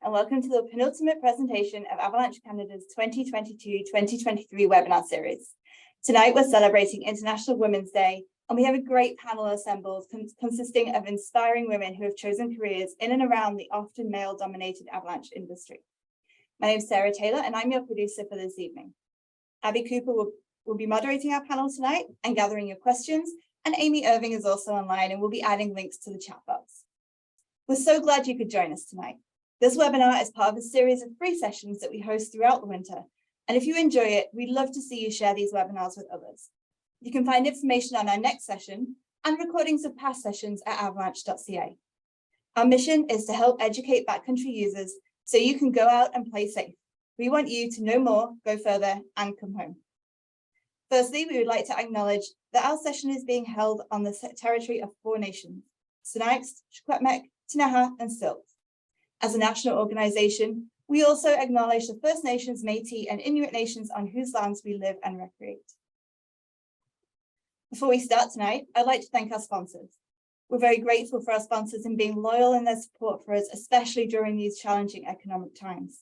And welcome to the penultimate presentation of Avalanche Canada's 2022-2023 webinar series. Tonight we're celebrating International Women's Day, and we have a great panel assembled consisting of inspiring women who have chosen careers in and around the often male-dominated avalanche industry. My name is Sarah Taylor, and I'm your producer for this evening. Abby Cooper will be moderating our panel tonight and gathering your questions, and Amy Irving is also online and will be adding links to the chat box. We're so glad you could join us tonight. This webinar is part of a series of free sessions that we host throughout the winter. And if you enjoy it, we'd love to see you share these webinars with others. You can find information on our next session and recordings of past sessions at avalanche.ca. Our mission is to help educate backcountry users so you can go out and play safe. We want you to know more, go further, and come home. Firstly, we would like to acknowledge that our session is being held on the territory of 4 nations: Sinixt, Secwepemc, Ktunaxa, and Syilx. As a national organization, we also acknowledge the First Nations, Métis, and Inuit nations on whose lands we live and recreate. Before we start tonight, I'd like to thank our sponsors. We're very grateful for our sponsors in being loyal in their support for us, especially during these challenging economic times.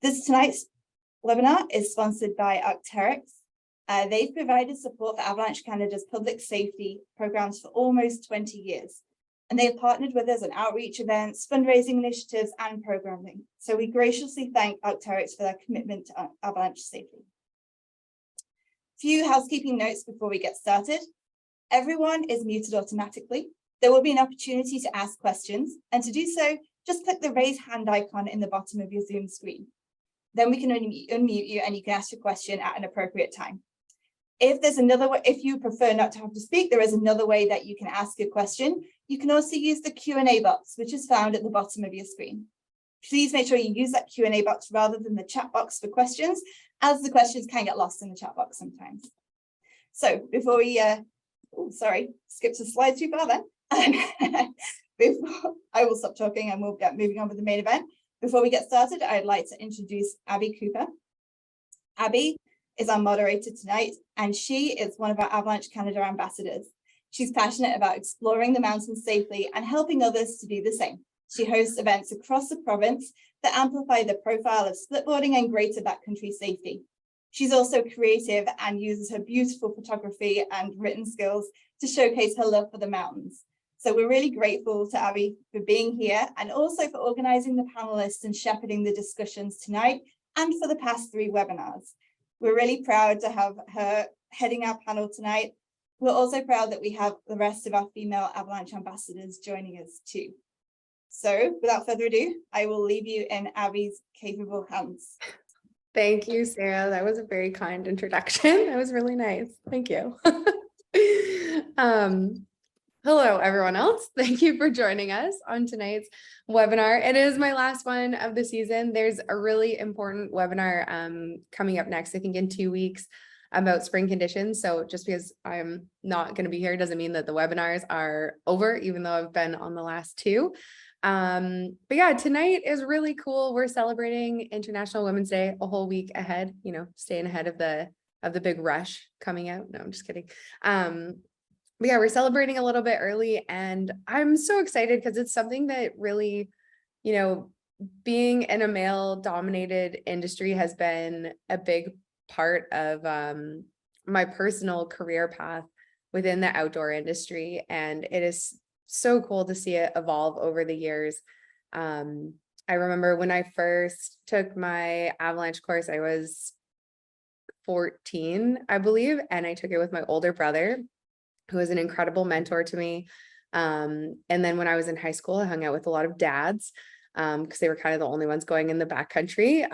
Tonight's webinar is sponsored by Arc'teryx. They've provided support for Avalanche Canada's public safety programs for almost 20 years. And they have partnered with us on outreach events, fundraising initiatives, and programming. So we graciously thank Arc'teryx for their commitment to avalanche safety. Few housekeeping notes before we get started. Everyone is muted automatically. There will be an opportunity to ask questions, and to do so, just click the raise hand icon in the bottom of your Zoom screen. Then we can unmute you and you can ask your question at an appropriate time. If there's another way, if you prefer not to have to speak, there is another way that you can ask a question. You can also use the Q&A box, which is found at the bottom of your screen. Please make sure you use that Q&A box rather than the chat box for questions, as the questions can get lost in the chat box sometimes. So before we, skipped a slide too far then. I will stop talking and we'll get moving on with the main event. Before we get started, I'd like to introduce Abby Cooper. Abby is our moderator tonight, and she is one of our Avalanche Canada ambassadors. She's passionate about exploring the mountains safely and helping others to do the same. She hosts events across the province that amplify the profile of splitboarding and greater backcountry safety. She's also creative and uses her beautiful photography and written skills to showcase her love for the mountains. So we're really grateful to Abby for being here and also for organizing the panelists and shepherding the discussions tonight and for the past 3 webinars. We're really proud to have her heading our panel tonight. We're also proud that we have the rest of our female Avalanche ambassadors joining us too. So without further ado, I will leave you in Abby's capable hands. Thank you, Sarah. That was a very kind introduction. That was really nice. Thank you. Hello, everyone else. Thank you for joining us on tonight's webinar. It is my last one of the season. There's a really important webinar coming up next, I think in 2 weeks, about spring conditions. So just because I'm not going to be here doesn't mean that the webinars are over, even though I've been on the last 2. But yeah, tonight is really cool. We're celebrating International Women's Day a whole week ahead, staying ahead of the big rush coming out. No, I'm just kidding. But yeah, we're celebrating a little bit early, and I'm so excited because it's something that really, being in a male dominated industry has been a big part of my personal career path within the outdoor industry. And it is so cool to see it evolve over the years. I remember when I first took my avalanche course, I was 14, I believe, and I took it with my older brother, who was an incredible mentor to me. And then when I was in high school, I hung out with a lot of dads because they were kind of the only ones going in the backcountry.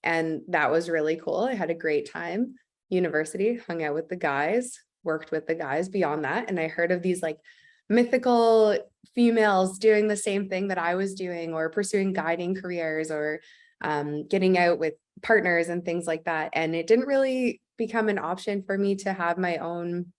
And that was really cool. I had a great time. University, hung out with the guys, worked with the guys beyond that. And I heard of these like mythical females doing the same thing that I was doing, or pursuing guiding careers, or getting out with partners and things like that. And it didn't really become an option for me to have my own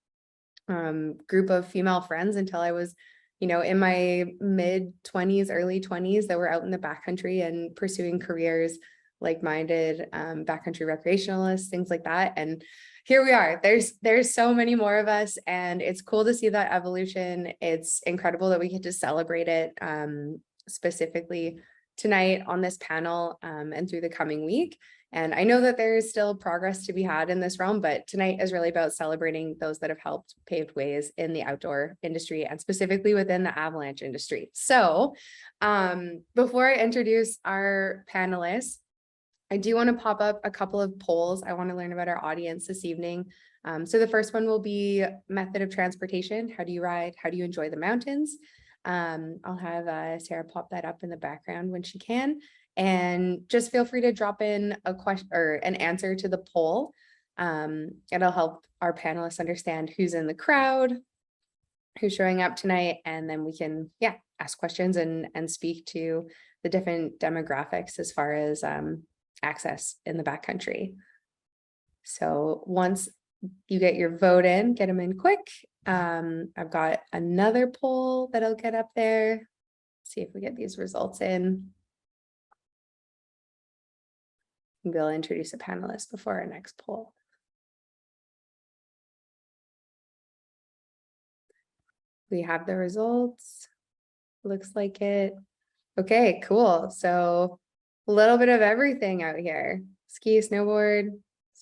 group of female friends until I was, in my mid 20s, early 20s, that were out in the backcountry and pursuing careers, like-minded backcountry recreationalists, things like that. And here we are. There's so many more of us, and it's cool to see that evolution. It's incredible that we get to celebrate it, specifically tonight on this panel and through the coming week. And I know that there is still progress to be had in this realm, but tonight is really about celebrating those that have helped paved ways in the outdoor industry and specifically within the avalanche industry. So before I introduce our panelists, I do want to pop up a couple of polls. I want to learn about our audience this evening. So the first one will be method of transportation. How do you ride? How do you enjoy the mountains? I'll have Sarah pop that up in the background when she can. And just feel free to drop in a question or an answer to the poll. It'll help our panelists understand who's in the crowd, who's showing up tonight, and then we can, ask questions and speak to the different demographics as far as access in the backcountry. So once you get your vote in, get them in quick. I've got another poll that I'll get up there. See if we get these results in. Maybe I'll introduce a panelist before our next poll. We have the results. Looks like it. Okay, cool. So a little bit of everything out here. Ski, snowboard,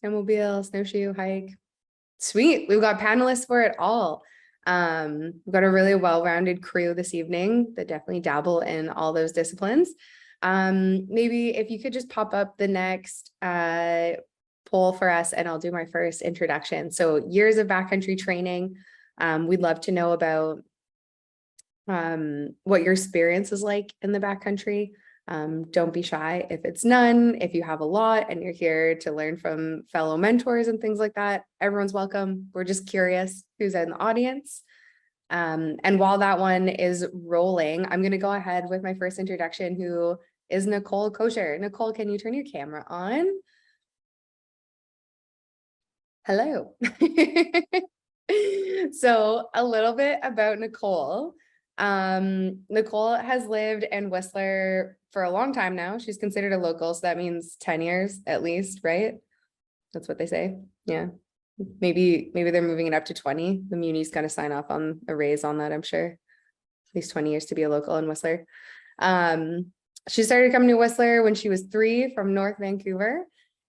snowmobile, snowshoe, hike. Sweet. We've got panelists for it all. We've got a really well-rounded crew this evening that definitely dabble in all those disciplines. Maybe if you could just pop up the next poll for us and I'll do my first introduction. So years of backcountry training. We'd love to know about what your experience is like in the backcountry. Don't be shy if it's none. If you have a lot and you're here to learn from fellow mentors and things like that, everyone's welcome. We're just curious who's in the audience. And while that one is rolling, I'm going to go ahead with my first introduction, who is Nicole Kosher. Nicole, can you turn your camera on? Hello. So a little bit about Nicole. Nicole has lived in Whistler for a long time now. She's considered a local, so that means 10 years at least, right? That's what they say. Yeah. Maybe they're moving it up to 20. The Muni's got to sign off on a raise on that, I'm sure. At least 20 years to be a local in Whistler. She started coming to Whistler when she was 3 from North Vancouver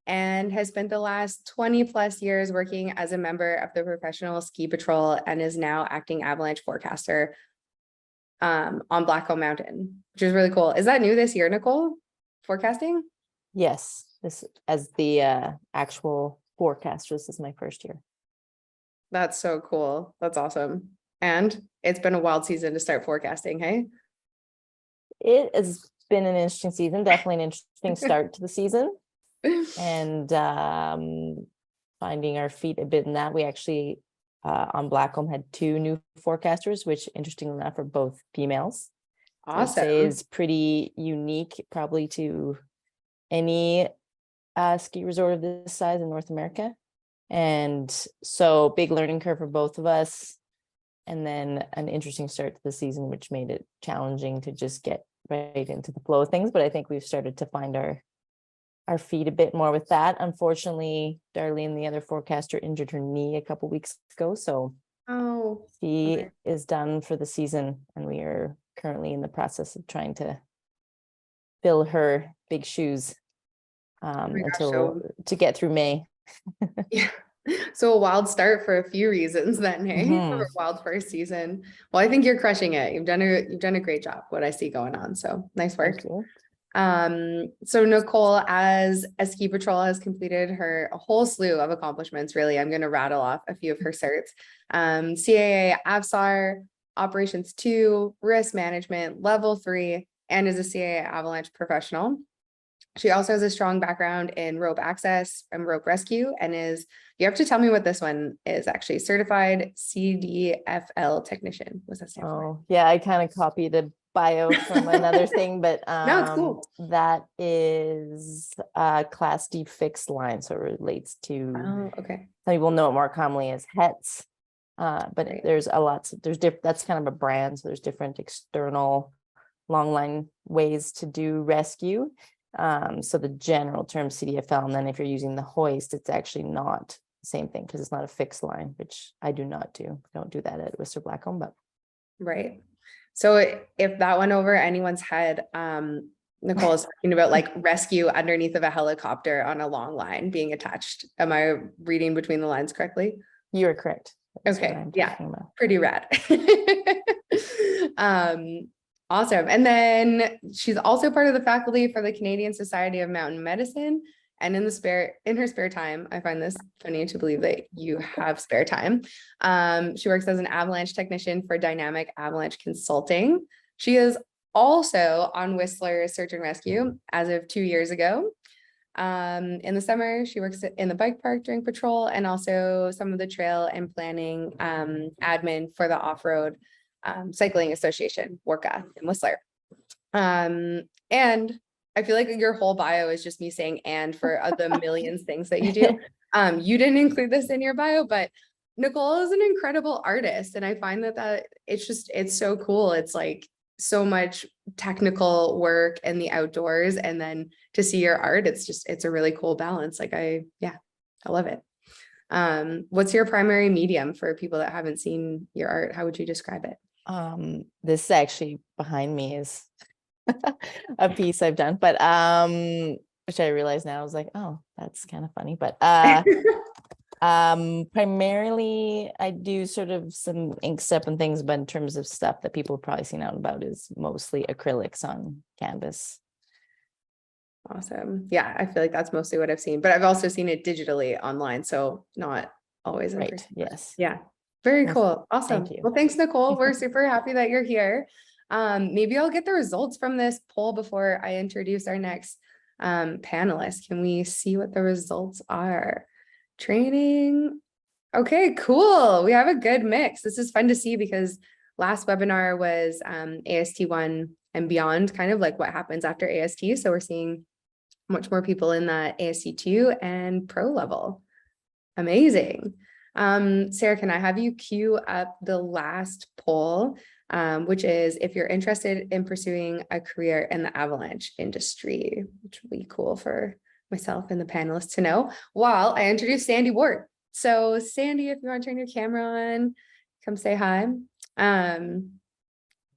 and has spent the last 20 plus years working as a member of the Professional Ski Patrol and is now acting avalanche forecaster on Blackcomb Mountain, which is really cool. Is that new this year, Nicole? Forecasting? Yes, this as the actual forecaster. This is my first year. That's so cool. That's awesome. And it's been a wild season to start forecasting, hey? It has been an interesting season, definitely an interesting start to the season. And finding our feet a bit in that. We actually on Blackcomb had 2 new forecasters, which interestingly enough are both females. Awesome. I'd say is pretty unique probably to any ski resort of this size in North America. And so big learning curve for both of us. And then an interesting start to the season, which made it challenging to just get right into the flow of things. But I think we've started to find our feet a bit more with that. Unfortunately, Darlene, the other forecaster, injured her knee a couple weeks ago. So she is done for the season. And we are currently in the process of trying to fill her big shoes to get through May. Yeah. So a wild start for a few reasons then, hey? For a wild first season. Well, I think you're crushing it. You've done a great job, what I see going on. So nice work. So Nicole, as a ski patrol, has completed a whole slew of accomplishments, really. I'm going to rattle off a few of her certs. CAA AVSAR, Operations 2, Risk Management, Level 3, and is a CAA Avalanche professional. She also has a strong background in rope access and rope rescue and you have to tell me what this one is actually, certified CDFL technician. What's that stand for? Oh, yeah, I kind of copied a bio from another thing, but no, it's cool. That is Class D fixed line. So it relates to, okay. Some people know it more commonly as HETS, but Right. there's that's kind of a brand. So there's different external long line ways to do rescue. So the general term CDFL, and then if you're using the hoist, it's actually not the same thing because it's not a fixed line, which I do not do. I don't do that at Whistler Blackcomb, but right. So if that went over anyone's head, Nicole is talking about like rescue underneath of a helicopter on a long line being attached. Am I reading between the lines correctly? You're correct. That's what Okay, I'm yeah. talking about. Pretty rad. Awesome. And then she's also part of the faculty for the Canadian Society of Mountain Medicine. And in her spare time, I find this funny to believe that you have spare time. She works as an avalanche technician for Dynamic Avalanche Consulting. She is also on Whistler Search and Rescue as of 2 years ago. In the summer, she works in the bike park during patrol and also some of the trail and planning admin for the off-road cycling association, WORCA in Whistler. And I feel like your whole bio is just me saying and for the millions things that you do. You didn't include this in your bio, but Nicole is an incredible artist. And I find that it's so cool. It's like so much technical work in the outdoors. And then to see your art, it's a really cool balance. Like I love it. What's your primary medium for people that haven't seen your art? How would you describe it? This actually behind me is a piece I've done, but which I realize now, I was like, oh, that's kind of funny. But primarily I do sort of some ink step and things, but in terms of stuff that people have probably seen out about is mostly acrylics on canvas. Awesome. Yeah, I feel like that's mostly what I've seen, but I've also seen it digitally online, so not always in Right. person. Yes. Yeah. Very Yes. cool. Awesome. Thank you. Well, thanks, Nicole. We're super happy that you're here. Maybe I'll get the results from this poll before I introduce our next panelist. Can we see what the results are? Training. Okay, cool. We have a good mix. This is fun to see because last webinar was AST1 and beyond, kind of like what happens after AST. So we're seeing much more people in that AST2 and pro level. Amazing. Sarah, can I have you queue up the last poll, which is if you're interested in pursuing a career in the avalanche industry, which would be cool for myself and the panelists to know, while I introduce Sandy Ward. So Sandy, if you want to turn your camera on, come say hi.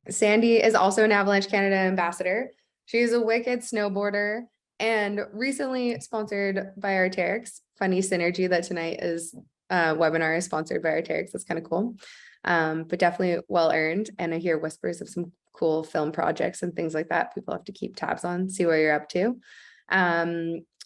Sandy is also an Avalanche Canada ambassador. She's a wicked snowboarder and recently sponsored by Arc'teryx. Funny synergy that tonight is webinar is sponsored by Arc'teryx. That's kind of cool, but definitely well earned. And I hear whispers of some cool film projects and things like that. People have to keep tabs on, see where you're up to.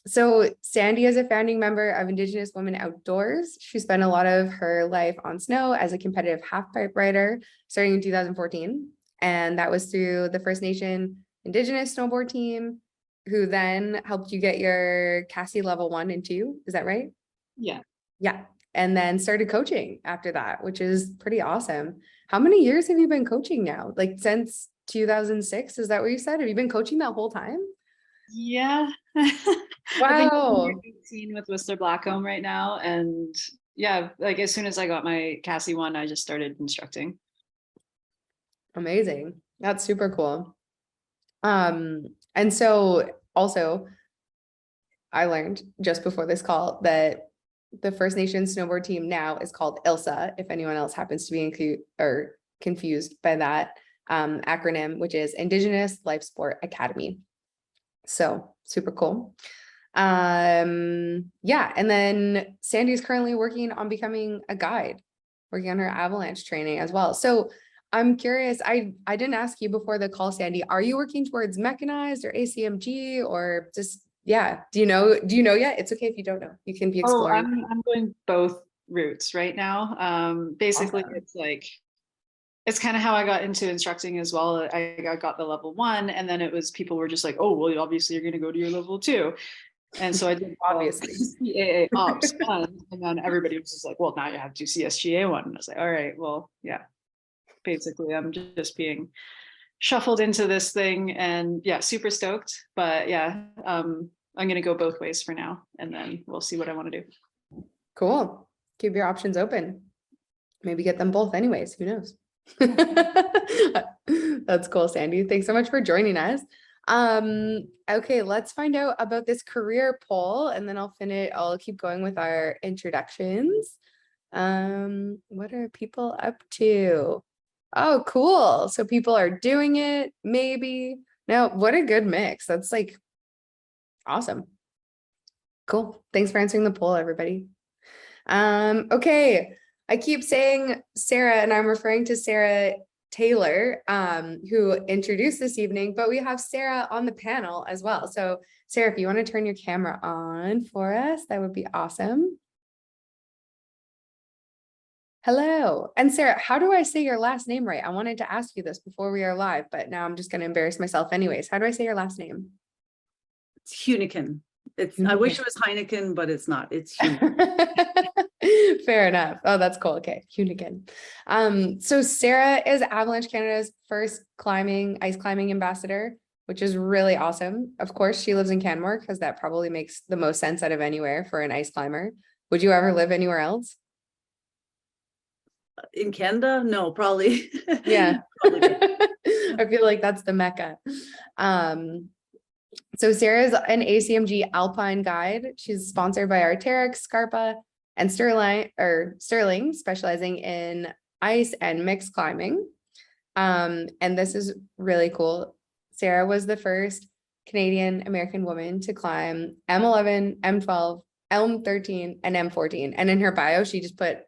So Sandy is a founding member of Indigenous Women Outdoors. She spent a lot of her life on snow as a competitive halfpipe rider starting in 2014. And that was through the First Nation Indigenous snowboard team, who then helped you get your CASI level 1 and 2. Is that right? Yeah. Yeah. And then started coaching after that, which is pretty awesome. How many years have you been coaching now? Like since 2006? Is that what you said? Have you been coaching that whole time? Yeah. Wow. I've been 18 with Whistler Blackcomb right now. And yeah, like as soon as I got my CASI 1, I just started instructing. Amazing. That's super cool. And so also I learned just before this call that the First Nations snowboard team now is called ILSA, if anyone else happens to be confused by that acronym, which is Indigenous Life Sport Academy. So super cool. Yeah. And then Sandy's currently working on becoming a guide, working on her avalanche training as well. So I'm curious, I didn't ask you before the call, Sandy, are you working towards mechanized or ACMG or just, yeah, do you know yet? It's okay if you don't know, you can be exploring. I'm going both routes right now. Basically Awesome. it's like, it's kind of how I got into instructing as well. I got the level 1 and then it was, people were just like, oh, well, obviously you're going to go to your level 2. And so I did Obviously. CAA Ops 1, and then everybody was just like, well, now you have to do CSGA 1. And I was like, all right, well, yeah. Basically, I'm just being shuffled into this thing and yeah, super stoked. But yeah, I'm going to go both ways for now, and then we'll see what I want to do. Cool. Keep your options open. Maybe get them both anyways. Who knows? That's cool, Sandy. Thanks so much for joining us. Okay, let's find out about this career poll and then I'll keep going with our introductions. What are people up to? Oh, cool. So people are doing it, maybe No, what a good mix. That's like awesome. Cool. Thanks for answering the poll, everybody. Okay. I keep saying Sarah, and I'm referring to Sarah Taylor, who introduced this evening, but we have Sarah on the panel as well. So Sarah, if you want to turn your camera on for us, that would be awesome. Hello. And Sarah, how do I say your last name right? I wanted to ask you this before we are live, but now I'm just going to embarrass myself anyways. How do I say your last name? It's Huniken. I wish it was Heineken, but it's not. It's Huniken. Fair enough. Oh, that's cool. Okay. Huniken. So Sarah is Avalanche Canada's first ice climbing ambassador, which is really awesome. Of course, she lives in Canmore because that probably makes the most sense out of anywhere for an ice climber. Would you ever live anywhere else? In Canada? No, probably. Yeah. Probably. I feel like that's the Mecca. So Sarah's an ACMG Alpine guide. She's sponsored by Arc'teryx, Scarpa, and Sterling, specializing in ice and mixed climbing. And this is really cool. Sarah was the first Canadian American woman to climb M11, M12, M13, and M14. And in her bio, she just put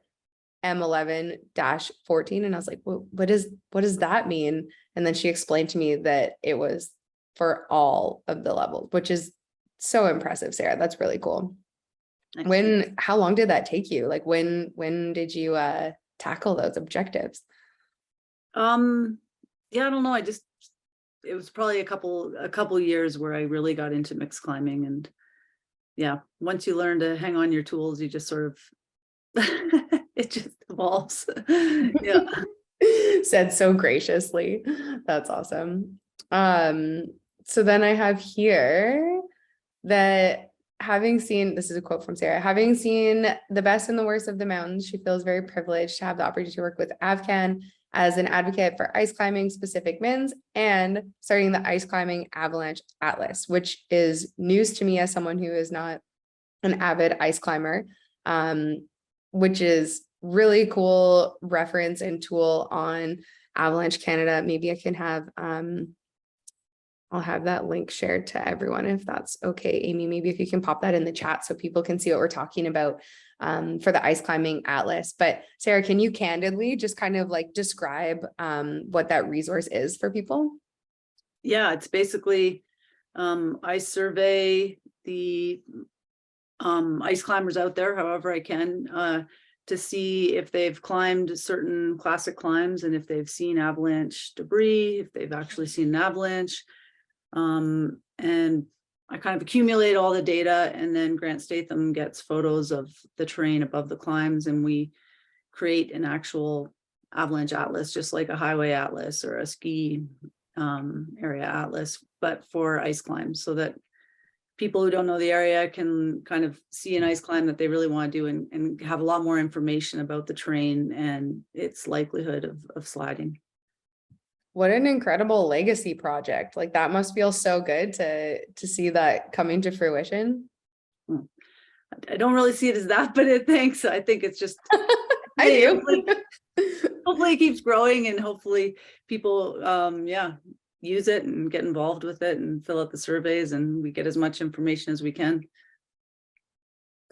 M11-14. And I was like, well, what does that mean? And then she explained to me that it was for all of the levels, which is so impressive, Sarah. That's really cool. How long did that take you? Like when did you tackle those objectives? Yeah, I don't know. It was probably a couple years where I really got into mixed climbing, and yeah, once you learn to hang on your tools, you just sort of it just evolves. Yeah. Said so graciously. That's awesome. So then I have here that this is a quote from Sarah, having seen the best and the worst of the mountains, she feels very privileged to have the opportunity to work with AvCan as an advocate for ice climbing specific MINS and starting the Ice Climbing Avalanche Atlas, which is news to me as someone who is not an avid ice climber, which is really cool reference and tool on Avalanche Canada. Maybe I can have, I'll have that link shared to everyone if that's okay. Amy, maybe if you can pop that in the chat so people can see what we're talking about for the Ice Climbing Atlas. But Sarah, can you candidly just kind of like describe what that resource is for people? Yeah, it's basically, I survey the ice climbers out there however I can to see if they've climbed certain classic climbs and if they've seen avalanche debris, if they've actually seen an avalanche. And I kind of accumulate all the data, and then Grant Statham gets photos of the terrain above the climbs, and we create an actual avalanche atlas, just like a highway atlas or a ski area atlas, but for ice climbs, so that people who don't know the area can kind of see an ice climb that they really want to do and have a lot more information about the terrain and its likelihood of sliding. What an incredible legacy project. Like that must feel so good to see that coming to fruition. I don't really see it as that, but thanks. I think it's just, I do. hopefully it keeps growing, and hopefully people, use it and get involved with it and fill out the surveys, and we get as much information as we can.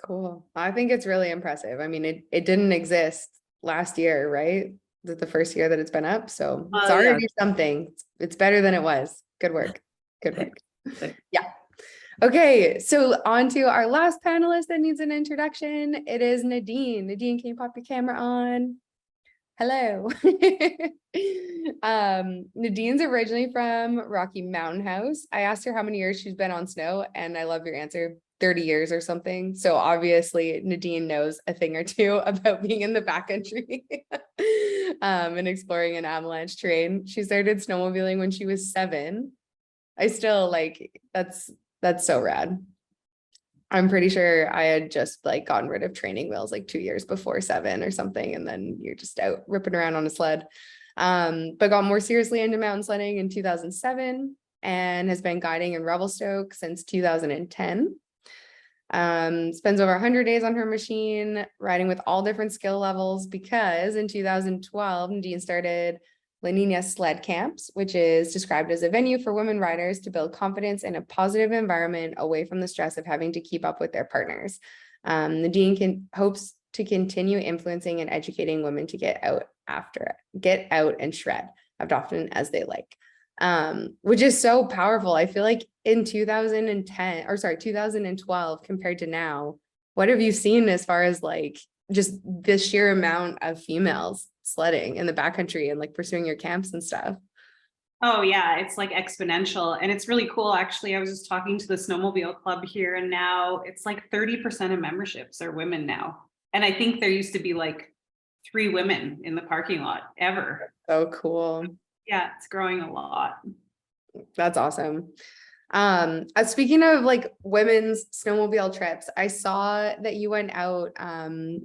Cool. I think it's really impressive. I mean, it didn't exist last year, right? The first year that it's been up. So it's already something. It's better than it was. Good work. Good work. Thanks. Yeah. Okay. So on to our last panelist that needs an introduction. It is Nadine. Nadine, can you pop your camera on? Hello. Nadine's originally from Rocky Mountain House. I asked her how many years she's been on snow, and I love your answer, 30 years or something. So obviously Nadine knows a thing or two about being in the backcountry and exploring an avalanche terrain. She started snowmobiling when she was 7. I still that's so rad. I'm pretty sure I had just like gotten rid of training wheels like 2 years before 7 or something. And then you're just out ripping around on a sled. But got more seriously into mountain sledding in 2007 and has been guiding in Revelstoke since 2010. Spends over 100 days on her machine, riding with all different skill levels, because in 2012, Nadine started La Nina Sled Camps, which is described as a venue for women riders to build confidence in a positive environment away from the stress of having to keep up with their partners. The dean hopes to continue influencing and educating women to get out and shred as often as they like, which is so powerful. I feel like in 2012 compared to now, what have you seen as far as like just the sheer amount of females sledding in the backcountry and like pursuing your camps and stuff? Oh yeah, it's like exponential, and it's really cool. Actually, I was just talking to the snowmobile club here, and now it's like 30% of memberships are women now. And I think there used to be like 3 women in the parking lot ever. So cool. Yeah, it's growing a lot. That's awesome. Speaking of like women's snowmobile trips, I saw that you went out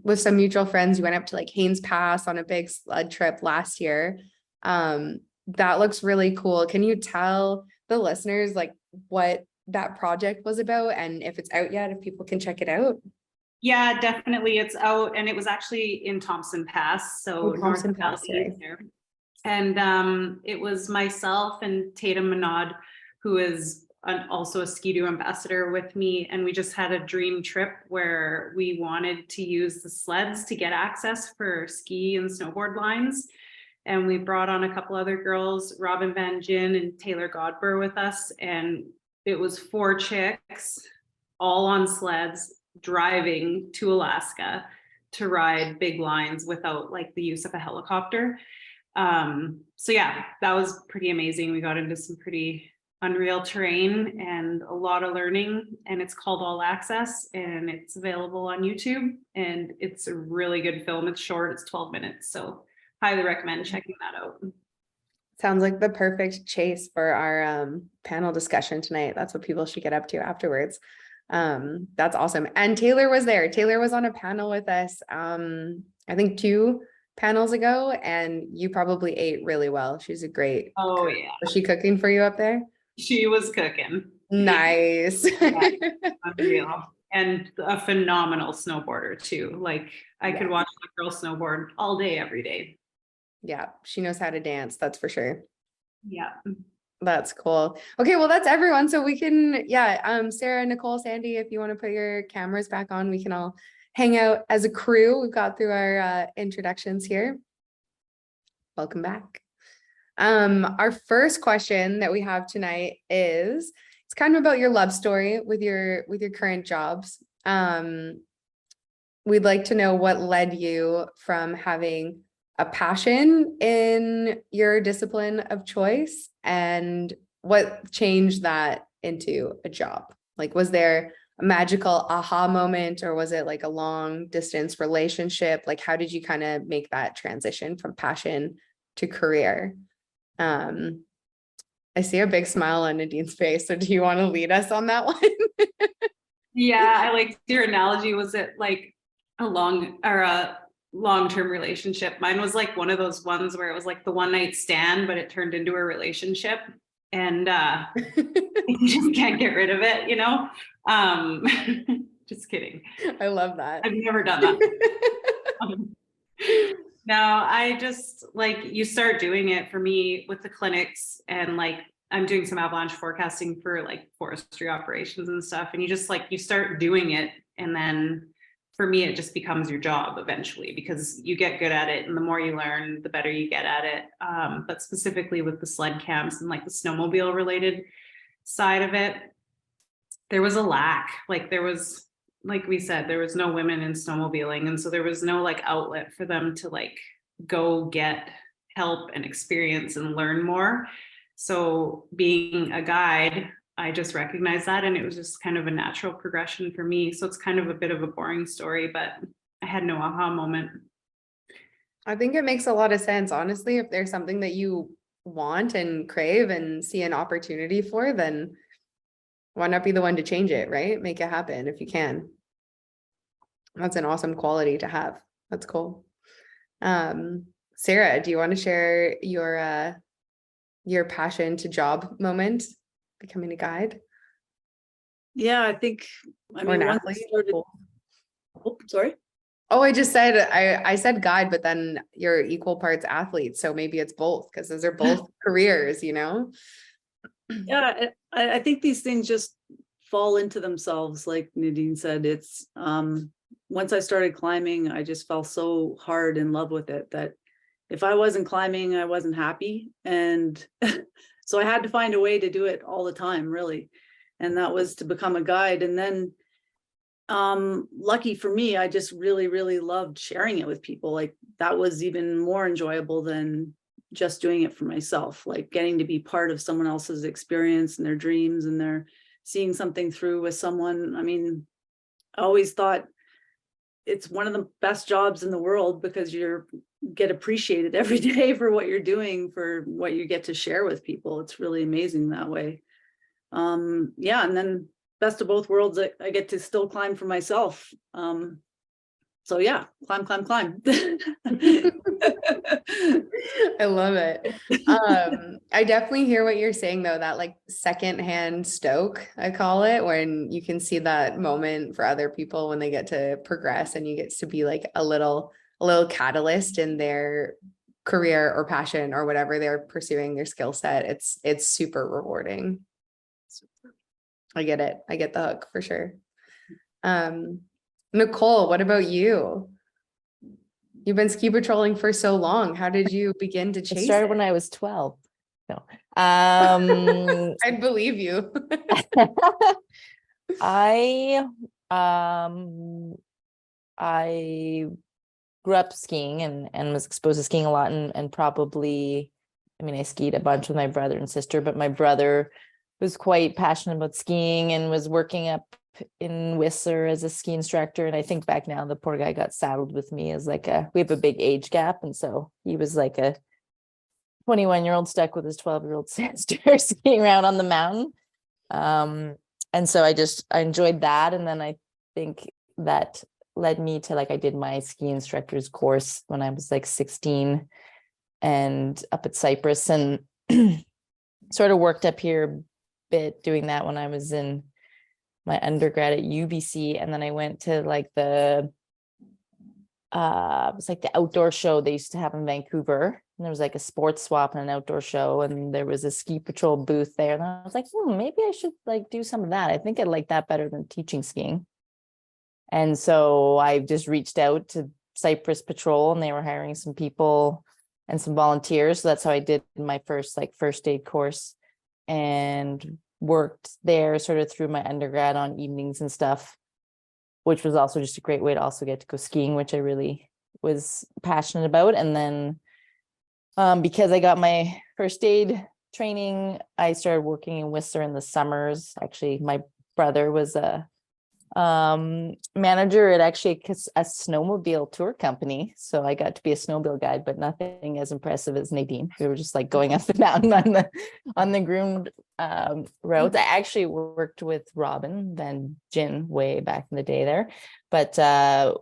with some mutual friends. You went up to like Haynes Pass on a big sled trip last year. That looks really cool. Can you tell the listeners like what that project was about and if it's out yet, if people can check it out? Yeah, definitely. It's out, and it was actually in Thompson Pass. So Oh, Thompson North Pass, Valley sorry. there. And it was myself and Tatum Manad, who is also a Ski-Doo ambassador with me. And we just had a dream trip where we wanted to use the sleds to get access for ski and snowboard lines. And we brought on a couple other girls, Robin Van Gin and Taylor Godber, with us. And it was 4 chicks all on sleds driving to Alaska to ride big lines without like the use of a helicopter. So yeah, that was pretty amazing. We got into some pretty unreal terrain and a lot of learning, and it's called All Access, and it's available on YouTube, and it's a really good film. It's short, it's 12 minutes. So highly recommend checking that out. Sounds like the perfect chase for our panel discussion tonight. That's what people should get up to afterwards. That's awesome. And Taylor was there. Taylor was on a panel with us, I think 2 panels ago, and you probably ate really well. She's a great Oh cook. yeah, Was she cooking for you up there? she was cooking. Nice. Unreal. And a phenomenal snowboarder too. Like I could watch the girl snowboard all day, every day. Yeah, she knows how to dance, that's for sure. Yeah. That's cool. Okay, well, that's everyone. So we can, Sarah, Nicole, Sandy, if you want to put your cameras back on, we can all hang out as a crew. We've got through our introductions here. Welcome back. Our first question that we have tonight is, it's kind of about your love story with your current jobs. We'd like to know what led you from having a passion in your discipline of choice and what changed that into a job. Like, was there a magical aha moment, or was it like a long distance relationship? Like, how did you kind of make that transition from passion to career? I see a big smile on Nadine's face. So do you want to lead us on that one? Yeah, I liked your analogy. Was it like a long-term relationship? Mine was like one of those ones where it was like the one night stand, but it turned into a relationship, and you just can't get rid of it, you know? Just kidding. I love that. I've never done that. No, I just like, you start doing it for me with the clinics, and like I'm doing some avalanche forecasting for like forestry operations and stuff, and you just like, you start doing it, and then for me it just becomes your job eventually, because you get good at it, and the more you learn, the better you get at it. But specifically with the sled camps and like the snowmobile related side of it, there was a lack. Like there was, like we said, there was no women in snowmobiling, and so there was no like outlet for them to like go get help and experience and learn more. So being a guide, I just recognized that, and it was just kind of a natural progression for me. So it's kind of a bit of a boring story, but I had no aha moment. I think it makes a lot of sense. Honestly, if there's something that you want and crave and see an opportunity for, then why not be the one to change it, right? Make it happen if you can. That's an awesome quality to have. That's cool. Sarah, do you want to share your passion to job moment, becoming a guide? Yeah, I think, I Or mean, an once I athlete? started, oh, sorry. Oh, I said guide, but then you're equal parts athlete, so maybe it's both, because those are both careers, you know? Yeah, I think these things just fall into themselves, like Nadine said. It's once I started climbing, I just fell so hard in love with it that if I wasn't climbing, I wasn't happy. And so I had to find a way to do it all the time, really. And that was to become a guide. And then lucky for me, I just really, really loved sharing it with people. Like that was even more enjoyable than just doing it for myself, like getting to be part of someone else's experience and their dreams, and they're seeing something through with someone. I mean, I always thought it's one of the best jobs in the world because you're get appreciated every day for what you're doing, for what you get to share with people. It's really amazing that way. Yeah, and then best of both worlds, I get to still climb for myself. So yeah, climb. I love it. I definitely hear what you're saying though, that like secondhand stoke, I call it, when you can see that moment for other people when they get to progress and you get to be like a little catalyst in their career or passion or whatever they're pursuing, their skill set. It's super rewarding. I get it. I get the hook for sure. Nicole, what about you? You've been ski patrolling for so long. How did you begin to It chase started it? when I was 12. No. I believe you. I grew up skiing and was exposed to skiing a lot, and probably, I mean, I skied a bunch with my brother and sister, but my brother was quite passionate about skiing and was working up in Whistler as a ski instructor. And I think back now, the poor guy got saddled with me as like we have a big age gap. And so he was like a 21-year-old stuck with his 12-year-old sister skiing around on the mountain. And so I enjoyed that. And then I think that led me to, like, I did my ski instructor's course when I was like 16 and up at Cypress, and sort of worked up here a bit doing that when I was in my undergrad at UBC. And then I went to like it was like the outdoor show they used to have in Vancouver. And there was like a sports swap and an outdoor show, and there was a ski patrol booth there. And I was like, maybe I should like do some of that. I think I'd like that better than teaching skiing. And so I just reached out to Cypress Patrol, and they were hiring some people and some volunteers. So that's how I did my first aid course, and worked there sort of through my undergrad on evenings and stuff, which was also just a great way to also get to go skiing, which I really was passionate about. And then because I got my first aid training, I started working in Whistler in the summers. Actually, my brother was a manager at actually a snowmobile tour company. So I got to be a snowmobile guide, but nothing as impressive as Nadine. We were just like going up the mountain on the groomed roads. I actually worked with Robin Van Gin way back in the day there, but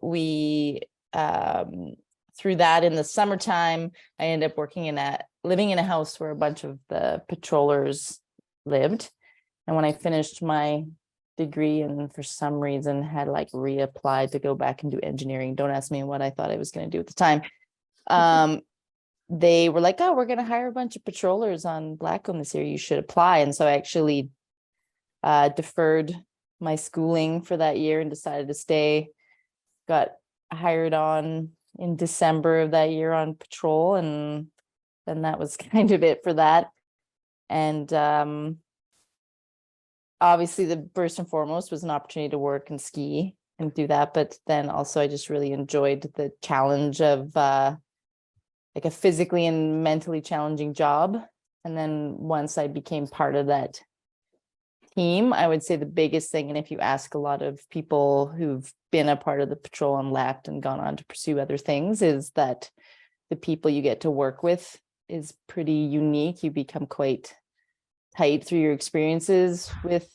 we through that in the summertime, I ended up living in a house where a bunch of the patrollers lived. And when I finished my degree and for some reason had like reapplied to go back and do engineering, don't ask me what I thought I was going to do at the time, they were like, oh, we're going to hire a bunch of patrollers on Blackcomb this year, you should apply. And so I actually deferred my schooling for that year and decided to stay. Got hired on in December of that year on patrol, and then that was kind of it for that. And obviously the first and foremost was an opportunity to work and ski and do that. But then also I just really enjoyed the challenge of like a physically and mentally challenging job. And then once I became part of that team, I would say the biggest thing, and if you ask a lot of people who've been a part of the patrol and left and gone on to pursue other things, is that the people you get to work with is pretty unique. You become quite tight through your experiences with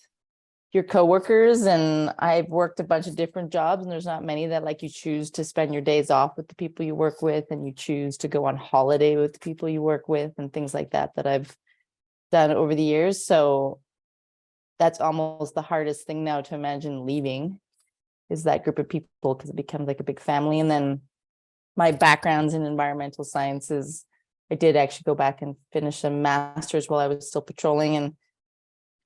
your coworkers. And I've worked a bunch of different jobs, and there's not many that like you choose to spend your days off with the people you work with, and you choose to go on holiday with the people you work with, and things like that I've done over the years. So that's almost the hardest thing now to imagine leaving, is that group of people, because it becomes like a big family. And then my background's in environmental sciences. I did actually go back and finish a master's while I was still patrolling, and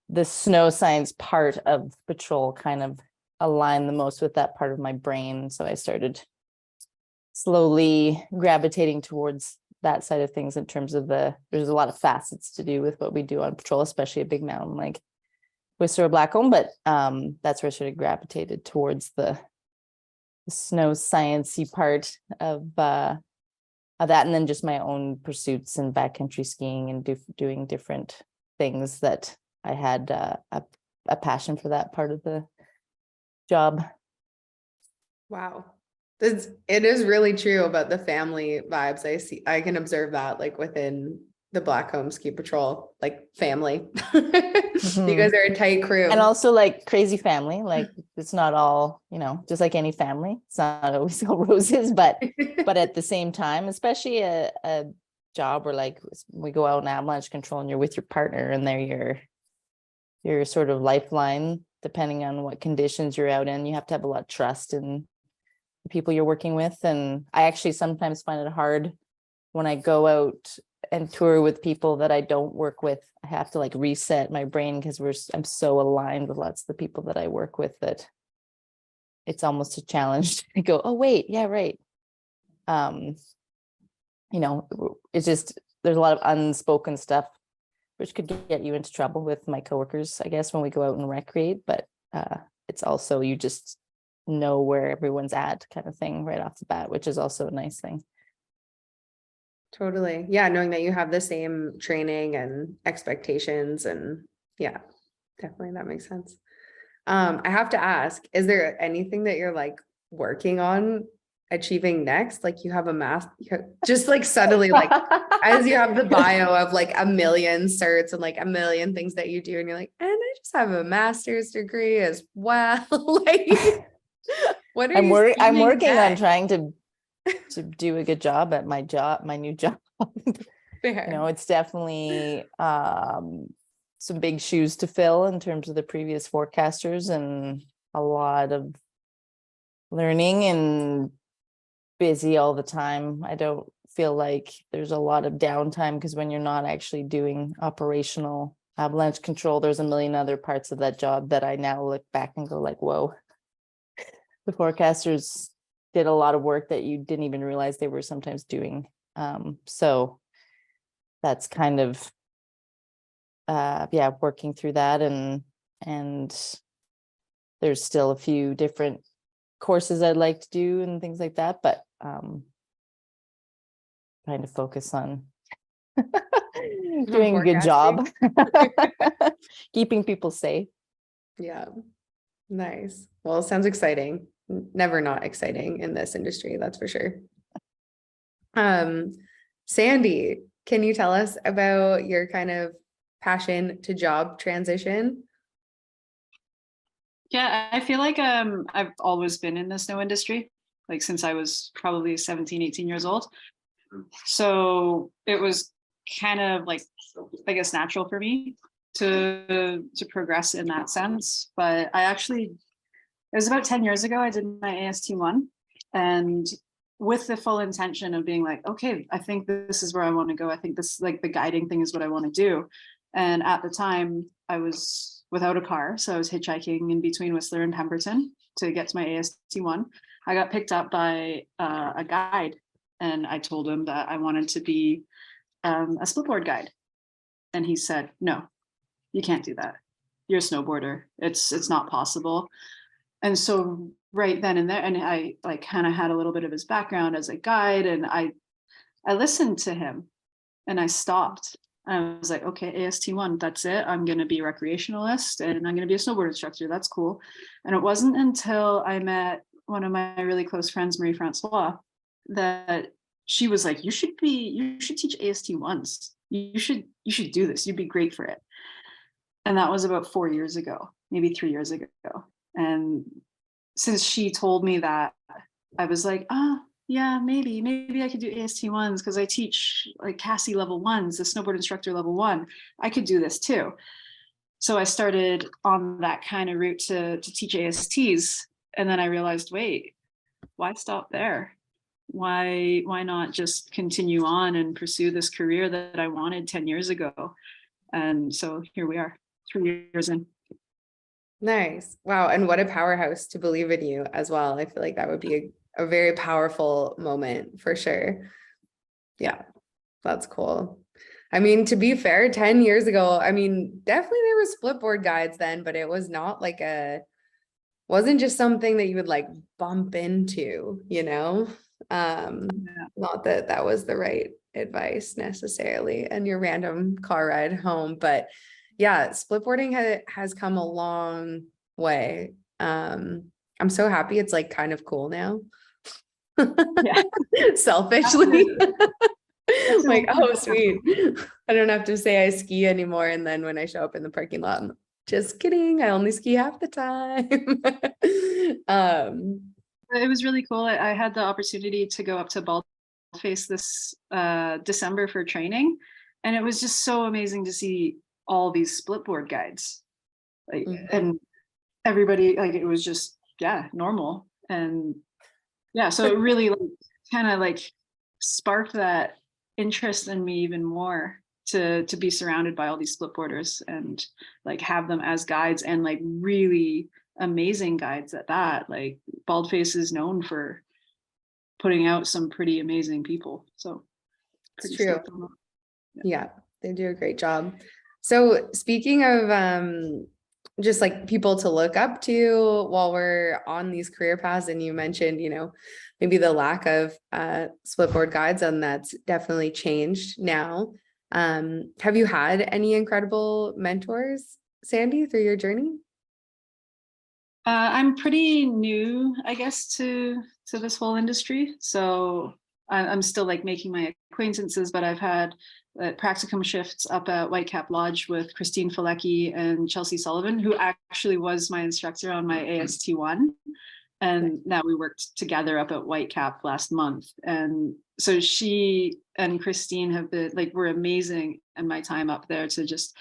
the snow science part of patrol kind of aligned the most with that part of my brain. So I started slowly gravitating towards that side of things in terms of there's a lot of facets to do with what we do on patrol, especially a big mountain like Whistler or Blackcomb. But that's where I sort of gravitated towards the snow sciencey part of that, and then just my own pursuits in backcountry skiing and doing different things that I had a passion for that part of the job. Wow. It is really true about the family vibes. I can observe that like within the Blackcomb Ski Patrol, like family. You guys are a tight crew. And also like crazy family, like it's not all, just like any family. It's not always all roses, but at the same time, especially a job where like we go out in avalanche control and you're with your partner and they're your sort of lifeline, depending on what conditions you're out in. You have to have a lot of trust in the people you're working with. And I actually sometimes find it hard when I go out and tour with people that I don't work with. I have to like reset my brain because I'm so aligned with lots of the people that I work with that it's almost a challenge to go, oh wait, yeah, right. It's just, there's a lot of unspoken stuff which could get you into trouble with my coworkers, I guess, when we go out and recreate. But it's also, you just know where everyone's at kind of thing right off the bat, which is also a nice thing. Totally. Yeah. Knowing that you have the same training and expectations, and yeah, definitely that makes sense. I have to ask, is there anything that you're like working on achieving next? Like you have a just like suddenly, like as you have the bio of like a million certs and like a million things that you do, and you're like, and I just have a master's degree as well. Like, what are I'm you working on next? trying to do a good job at my new job. Fair. It's definitely some big shoes to fill in terms of the previous forecasters, and a lot of learning and busy all the time. I don't feel like there's a lot of downtime, because when you're not actually doing operational avalanche control, there's a million other parts of that job that I now look back and go like, whoa, the forecasters did a lot of work that you didn't even realize they were sometimes doing. So that's kind of working through that, and there's still a few different courses I'd like to do and things like that, but trying to focus on doing a good job, keeping people safe. Yeah. Nice. Well, it sounds exciting. Never not exciting in this industry, that's for sure. Sandy, can you tell us about your kind of passion to job transition? Yeah, I feel like I've always been in the snow industry, like since I was probably 17, 18 years old. So it was kind of like, I guess, natural for me to progress in that sense. But it was about 10 years ago, I did my AST1, and with the full intention of being like, okay, I think this is where I want to go. I think this, like, the guiding thing is what I want to do. And at the time I was without a car, so I was hitchhiking in between Whistler and Pemberton to get to my AST1. I got picked up by a guide, and I told him that I wanted to be a splitboard guide. And he said, no, you can't do that. You're a snowboarder. It's not possible. And so right then and there, and I like kind of had a little bit of his background as a guide, and I listened to him, and I stopped. I was like, okay, AST1, that's it. I'm going to be a recreationalist, and I'm going to be a snowboard instructor. That's cool. And it wasn't until I met one of my really close friends, Marie Francois, that she was like, you should teach AST1s. You should do this. You'd be great for it. And that was about 4 years ago, maybe 3 years ago. And since she told me that, I was like, yeah, maybe I could do AST1s, because I teach like CASI level 1s, the snowboard instructor level 1. I could do this too. So I started on that kind of route to teach ASTs. and then I realized, wait, why stop there? Why not just continue on and pursue this career that I wanted 10 years ago? And so here we are, 3 years in. Nice. Wow. And what a powerhouse to believe in you as well. I feel like that would be a very powerful moment for sure. Yeah, that's cool. I mean, to be fair, 10 years ago, I mean, definitely there were split board guides then, but it was not like wasn't just something that you would like bump into, you know? Not that that was the right advice necessarily and your random car ride home, but yeah, split boarding has come a long way. I'm so happy it's like kind of cool now. Yeah. Selfishly. Like, oh, sweet. I don't have to say I ski anymore. And then when I show up in the parking lot, I'm just kidding. I only ski half the time. It was really cool. I had the opportunity to go up to Baldface this December for training. And it was just so amazing to see all these split board guides. Like, and everybody, like, it was just, yeah, normal. And yeah, so it really kind of like sparked that interest in me even more to be surrounded by all these split boarders and like have them as guides, and like really amazing guides at that. Like Baldface is known for putting out some pretty amazing people. So It's true. Yeah, they do a great job. So speaking of just like people to look up to while we're on these career paths, and you mentioned, you know, maybe the lack of split board guides, and that's definitely changed now. Have you had any incredible mentors, Sandy, through your journey? I'm pretty new, I guess, to this whole industry. So I'm still like making my acquaintances, but I've had practicum shifts up at Whitecap Lodge with Christine Felecki and Chelsea Sullivan, who actually was my instructor on my AST1. And now we worked together up at Whitecap last month. And so she and Christine have been like, were amazing in my time up there to just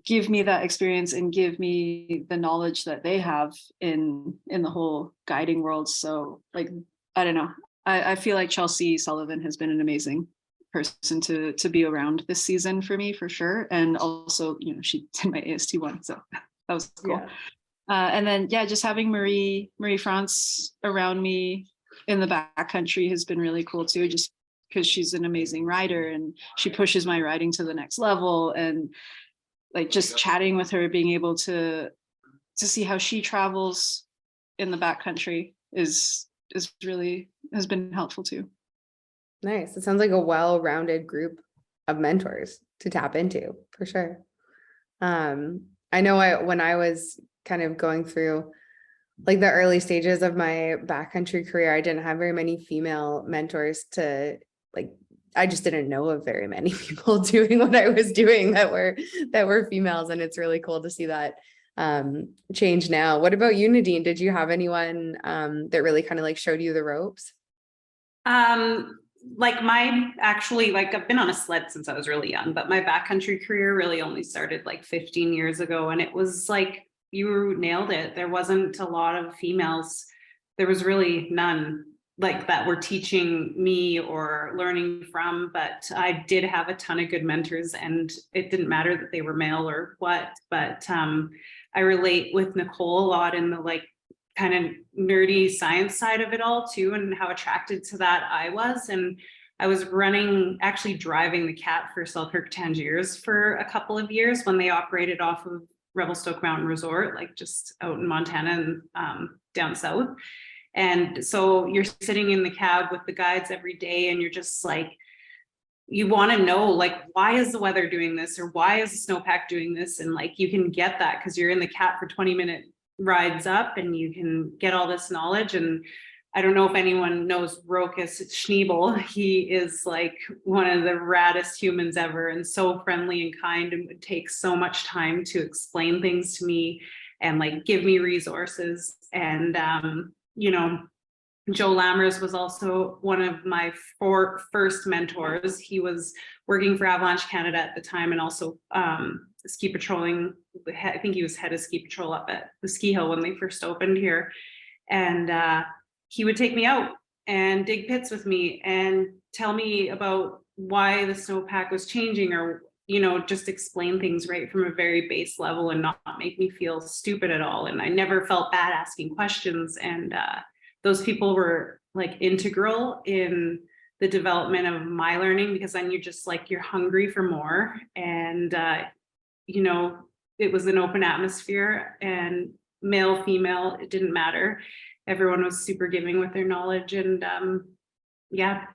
give me that experience and give me the knowledge that they have in the whole guiding world. So like, I don't know. I feel like Chelsea Sullivan has been an amazing person to be around this season for me, for sure. And also, you know, she did my AST1, so that was cool. Yeah. And then, yeah, just having Marie France around me in the backcountry has been really cool too, just because she's an amazing rider and she pushes my riding to the next level. And like just chatting with her, being able to see how she travels in the backcountry is really has been helpful too. Nice. It sounds like a well-rounded group of mentors to tap into, for sure. I know when I was kind of going through like the early stages of my backcountry career, I didn't have very many female mentors to like, I just didn't know of very many people doing what I was doing that were females. And it's really cool to see that change now. What about you, Nadine? Did you have anyone that really kind of like showed you the ropes? Like I've been on a sled since I was really young, but my backcountry career really only started like 15 years ago. And it was like, you nailed it. There wasn't a lot of females. There was really none like that were teaching me or learning from, but I did have a ton of good mentors, and it didn't matter that they were male or what, but I relate with Nicole a lot in the like kind of nerdy science side of it all too, and how attracted to that I was. And I was actually driving the CAT for Selkirk Tangiers for a couple of years when they operated off of Revelstoke Mountain Resort, like just out in Montana and down south. And so you're sitting in the cab with the guides every day, and you're just like, you want to know, like, why is the weather doing this, or why is the snowpack doing this? And like, you can get that because you're in the CAT for 20-minute rides up, and you can get all this knowledge. And I don't know if anyone knows Rokas Schneebel. He is like one of the raddest humans ever, and so friendly and kind, and would take so much time to explain things to me and like give me resources. And you know, Joe Lammers was also one of my first mentors. He was working for Avalanche Canada at the time and also ski patrolling. I think he was head of ski patrol up at the ski hill when they first opened here. And he would take me out and dig pits with me and tell me about why the snowpack was changing, or, you know, just explain things right from a very base level and not make me feel stupid at all. And I never felt bad asking questions. And those people were like integral in the development of my learning, because then you're just like, you're hungry for more. And, you know, it was an open atmosphere, and male, female, it didn't matter. Everyone was super giving with their knowledge. And yeah,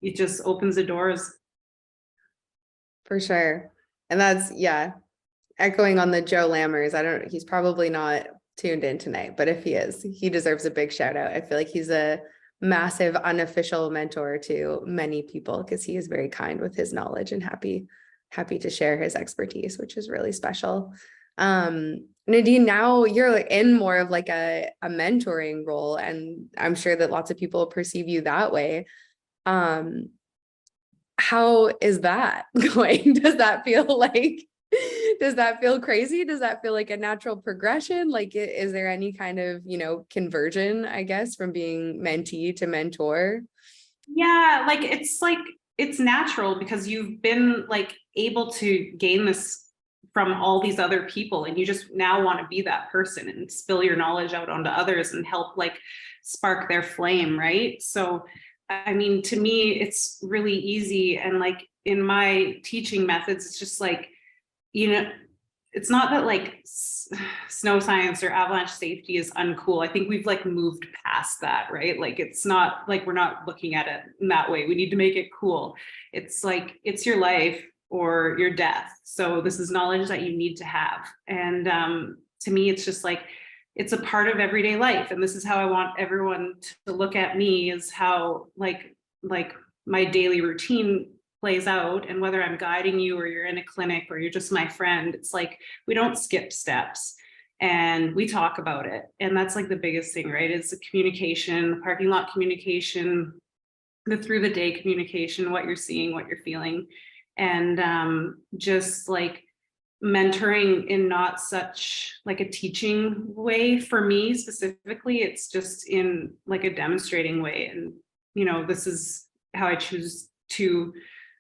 it just opens the doors. For sure. And that's, yeah, echoing on the Joe Lammers. He's probably not tuned in tonight, but if he is, he deserves a big shout out. I feel like he's a massive unofficial mentor to many people, because he is very kind with his knowledge and happy to share his expertise, which is really special. Nadine, now you're in more of like a mentoring role, and I'm sure that lots of people perceive you that way. How is that going? Does that feel crazy? Does that feel like a natural progression? Like, is there any kind of, you know, conversion, I guess, from being mentee to mentor? Yeah, like it's natural, because you've been like able to gain this from all these other people, and you just now want to be that person and spill your knowledge out onto others and help like spark their flame, right? So I mean, to me, it's really easy. And like in my teaching methods, it's just like, you know, it's not that like snow science or avalanche safety is uncool. I think we've like moved past that, right? Like, it's not like, we're not looking at it in that way. We need to make it cool. It's like, it's your life or your death. So this is knowledge that you need to have. And to me, it's just like, it's a part of everyday life. And this is how I want everyone to look at me, is how like my daily routine plays out. And whether I'm guiding you or you're in a clinic or you're just my friend, it's like, we don't skip steps and we talk about it. And that's like the biggest thing, right? Is the communication, the parking lot communication, the through the day communication, what you're seeing, what you're feeling. And just like mentoring in not such like a teaching way for me specifically, it's just in like a demonstrating way. And, you know, this is how I choose to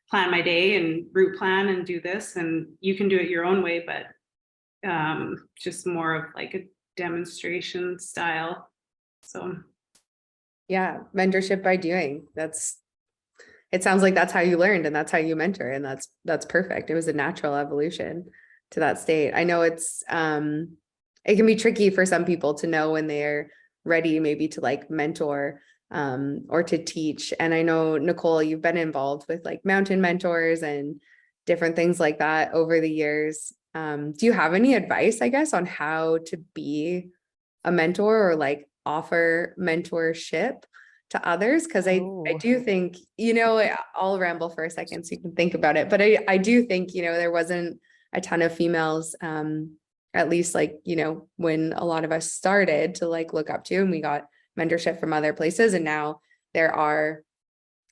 plan my day and route plan and do this. And you can do it your own way, but just more of like a demonstration style. So Yeah, mentorship by doing. It sounds like that's how you learned, and that's how you mentor, and that's perfect. It was a natural evolution to that state. I know it can be tricky for some people to know when they're ready maybe to like mentor or to teach. And I know, Nicole, you've been involved with like mountain mentors and different things like that over the years. Do you have any advice, I guess, on how to be a mentor or like offer mentorship to others? Because I do think, you know, I'll ramble for a second so you can think about it. But I do think, you know, there wasn't a ton of females, at least like, you know, when a lot of us started to like look up to, and we got mentorship from other places. And now there are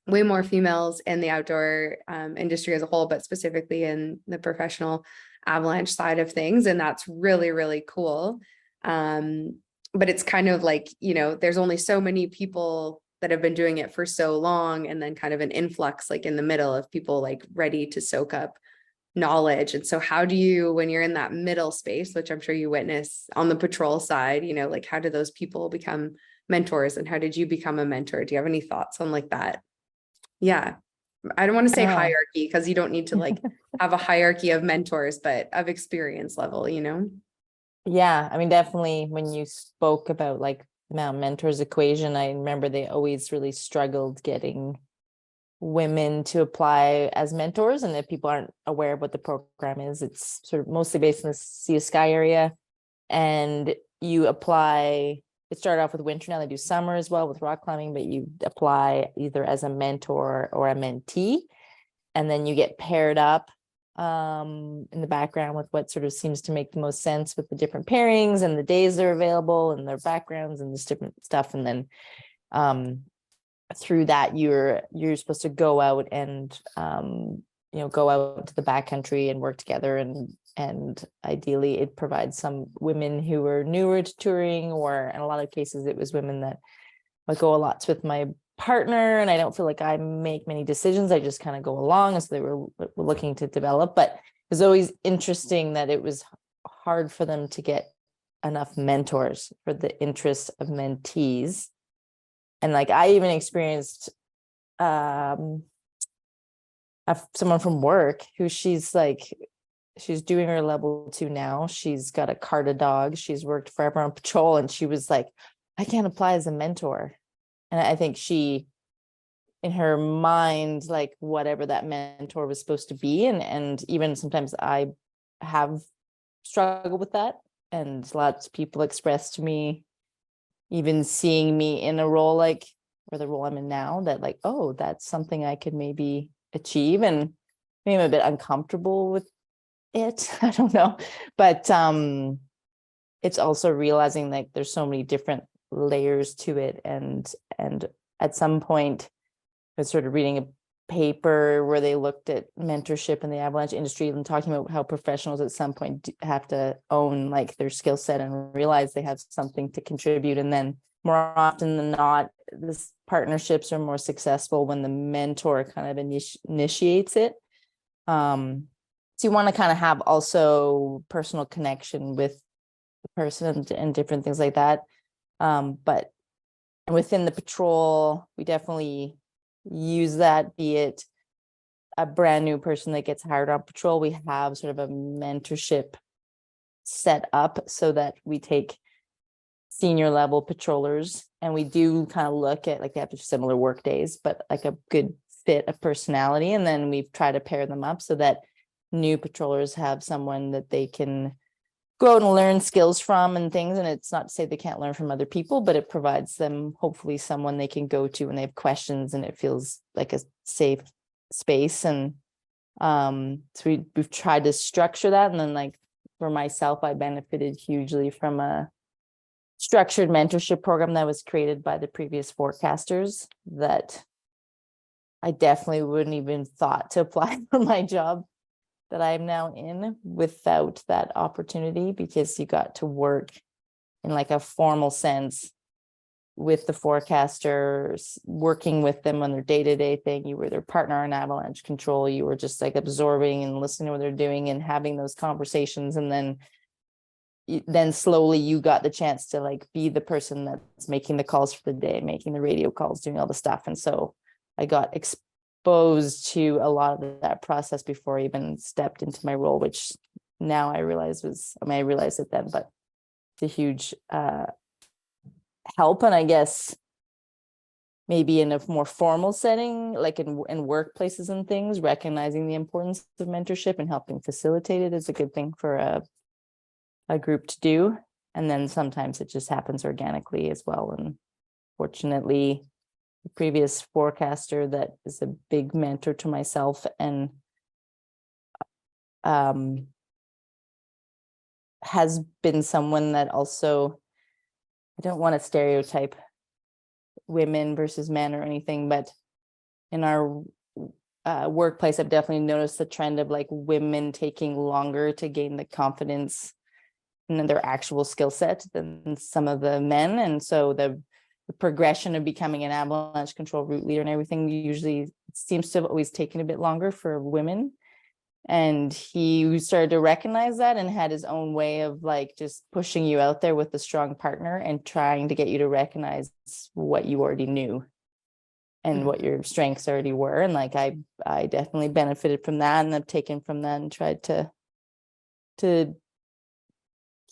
way more females in the outdoor industry as a whole, but specifically in the professional avalanche side of things. And that's really, really cool. But it's kind of like, you know, there's only so many people that have been doing it for so long, and then kind of an influx like in the middle of people like ready to soak up knowledge. And so how do you, when you're in that middle space, which I'm sure you witness on the patrol side, you know, like how do those people become mentors, and how did you become a mentor? Do you have any thoughts on like that? Yeah. I don't want to say hierarchy, because you don't need to like have a hierarchy of mentors, but of experience level, you know? Yeah, I mean, definitely when you spoke about like mentors equation, I remember they always really struggled getting women to apply as mentors. And if people aren't aware of what the program is, it's sort of mostly based in the Sea to Sky area. And you apply, it started off with winter, now they do summer as well with rock climbing, but you apply either as a mentor or a mentee. And then you get paired up in the background with what sort of seems to make the most sense with the different pairings and the days they're available and their backgrounds and this different stuff. And then through that, you're supposed to go out and go out to the backcountry and work together, and ideally it provides some women who are newer to touring, or in a lot of cases it was women that would go a lot with my partner, and I don't feel like I make many decisions. I just kind of go along as they were looking to develop. But it was always interesting that it was hard for them to get enough mentors for the interests of mentees. And like I even experienced someone from work who she's doing her level 2 now. She's got a CARTA dog. She's worked forever on patrol, and she was like, I can't apply as a mentor. And I think she, in her mind, like whatever that mentor was supposed to be, and even sometimes I have struggled with that, and lots of people expressed to me, even seeing me in a role like, or the role I'm in now, that like, oh, that's something I could maybe achieve, and maybe I'm a bit uncomfortable with it. I don't know, but it's also realizing like there's so many different layers to it, and at some point I was sort of reading a paper where they looked at mentorship in the avalanche industry and talking about how professionals at some point have to own like their skill set and realize they have something to contribute, and then more often than not, this partnerships are more successful when the mentor kind of initiates it. So you want to kind of have also personal connection with the person and different things like that. But within the patrol, we definitely use that, be it a brand new person that gets hired on patrol. We have sort of a mentorship set up so that we take senior level patrollers, and we do kind of look at like they have similar work days, but like a good fit of personality. And then we've tried to pair them up so that new patrollers have someone that they can go out and learn skills from and things. And it's not to say they can't learn from other people, but it provides them hopefully someone they can go to when they have questions, and it feels like a safe space. And so we've tried to structure that. And then like for myself, I benefited hugely from a structured mentorship program that was created by the previous forecasters that I definitely wouldn't even thought to apply for my job that I'm now in without that opportunity, because you got to work in like a formal sense with the forecasters, working with them on their day-to-day thing. You were their partner in avalanche control. You were just like absorbing and listening to what they're doing and having those conversations. And then slowly you got the chance to like be the person that's making the calls for the day, making the radio calls, doing all the stuff. And so I got exposed to a lot of that process before I even stepped into my role, which now I realize I realized it then, but it's a huge help. And I guess maybe in a more formal setting, like in workplaces and things, recognizing the importance of mentorship and helping facilitate it is a good thing for a group to do. And then sometimes it just happens organically as well. And fortunately, the previous forecaster that is a big mentor to myself and has been someone that also, I don't want to stereotype women versus men or anything, but in our workplace, I've definitely noticed the trend of like women taking longer to gain the confidence in their actual skill set than some of the men. And so the progression of becoming an avalanche control route leader and everything usually seems to have always taken a bit longer for women. And he started to recognize that and had his own way of like just pushing you out there with a strong partner and trying to get you to recognize what you already knew and what your strengths already were. And like I definitely benefited from that, and I've taken from that and tried to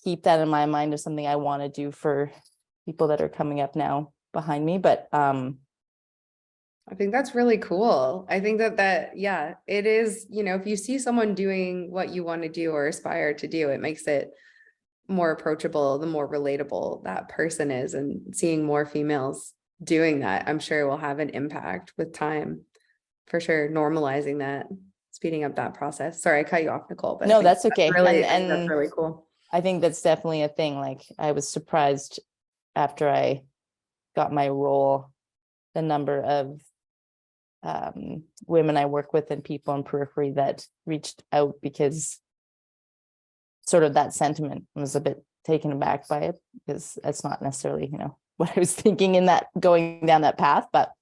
keep that in my mind as something I want to do for people that are coming up now behind me. But I think that's really cool. I think that yeah, it is, if you see someone doing what you want to do or aspire to do, it makes it more approachable, the more relatable that person is. And seeing more females doing that, I'm sure will have an impact with time, for sure. Normalizing that, speeding up that process. Sorry, I cut you off, Nicole, but no, that's okay. And that's really cool. I think that's definitely a thing. Like I was surprised after I got my role, the number of women I work with and people in periphery that reached out because sort of that sentiment was a bit taken aback by it, because that's not necessarily, what I was thinking in that going down that path, but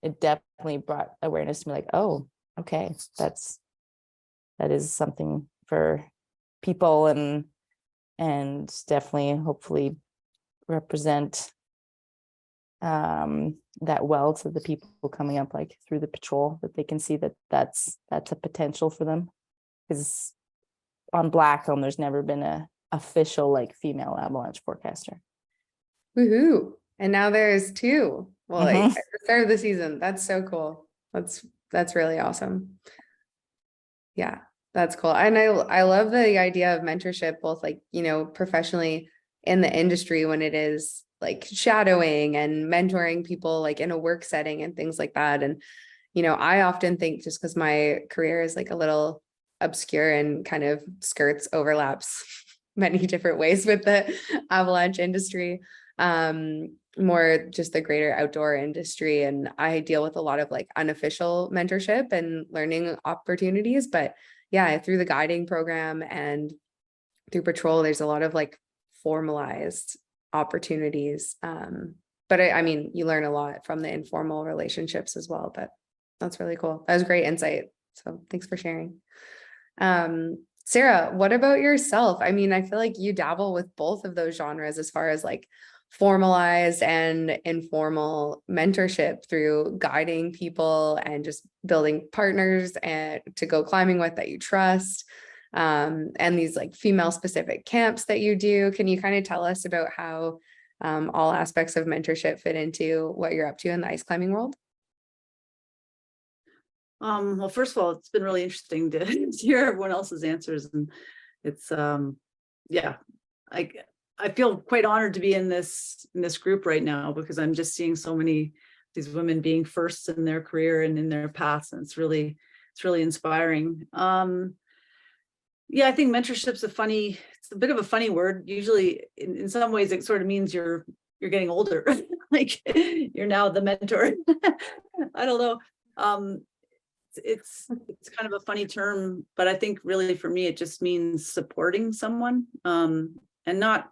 it definitely brought awareness to me, like, oh, okay, that is something for people, and definitely hopefully represent that well to the people coming up, like through the patrol, that they can see that that's a potential for them. Because on Blackcomb, there's never been a official like female avalanche forecaster. Woohoo. And now there's two. Well, like Mhm. at the start of the season. That's so cool. That's really awesome. Yeah, that's cool. And I love the idea of mentorship, both like, professionally in the industry when it is like shadowing and mentoring people like in a work setting and things like that. And, I often think, just because my career is like a little obscure and kind of skirts overlaps many different ways with the avalanche industry, more just the greater outdoor industry. And I deal with a lot of like unofficial mentorship and learning opportunities, but yeah, through the guiding program and through patrol, there's a lot of like formalized opportunities. But I mean, you learn a lot from the informal relationships as well, but that's really cool. That was great insight. So thanks for sharing. Sarah, what about yourself? I mean, I feel like you dabble with both of those genres as far as like formalized and informal mentorship through guiding people and just building partners and to go climbing with that you trust. And these like female specific camps that you do. Can you kind of tell us about how all aspects of mentorship fit into what you're up to in the ice climbing world? Well, first of all, it's been really interesting to hear everyone else's answers, and it's yeah, I feel quite honored to be in this group right now, because I'm just seeing so many these women being first in their career and in their paths, and it's really inspiring. Yeah, I think mentorship's it's a bit of a funny word. Usually in some ways it sort of means you're getting older, like you're now the mentor. I don't know. It's kind of a funny term, but I think really for me, it just means supporting someone, and not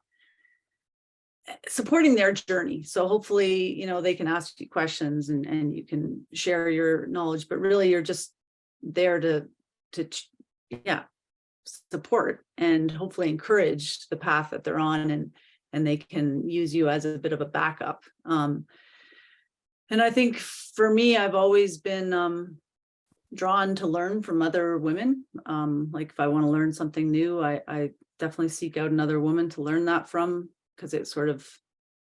supporting their journey. So hopefully, they can ask you questions and you can share your knowledge, but really you're just there to support and hopefully encourage the path that they're on, and they can use you as a bit of a backup. And I think for me, I've always been drawn to learn from other women. Like if I want to learn something new, I definitely seek out another woman to learn that from, because it's sort of,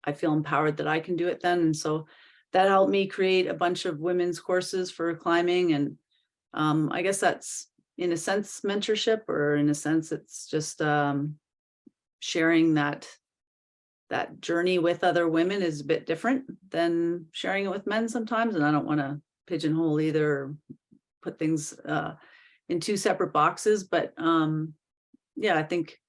I feel empowered that I can do it then. And so that helped me create a bunch of women's courses for climbing. And I guess that's in a sense mentorship, or in a sense it's just sharing that journey with other women is a bit different than sharing it with men sometimes. And I don't want to pigeonhole either, or put things in two separate boxes, but yeah, I think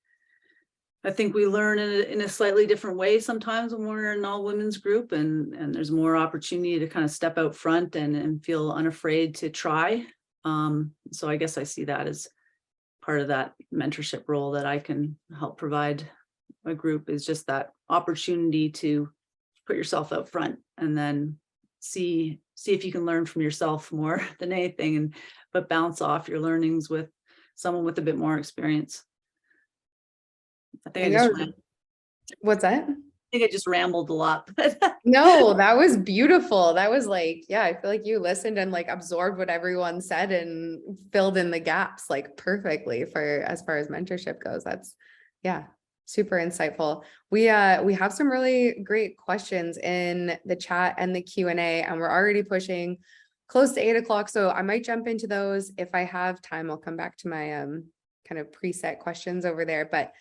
we learn in a slightly different way sometimes when we're in an all women's group, and there's more opportunity to kind of step out front and feel unafraid to try. So I guess I see that as part of that mentorship role that I can help provide a group, is just that opportunity to put yourself out front and then see if you can learn from yourself more than anything, but bounce off your learnings with someone with a bit more experience. I think What's that? I just rambled a lot. No, that was beautiful. That was like, yeah, I feel like you listened and like absorbed what everyone said and filled in the gaps like perfectly for as far as mentorship goes. That's yeah, super insightful. We have some really great questions in the chat and the Q&A, and we're already pushing close to 8 o'clock. So I might jump into those. If I have time, I'll come back to my kind of preset questions over there, but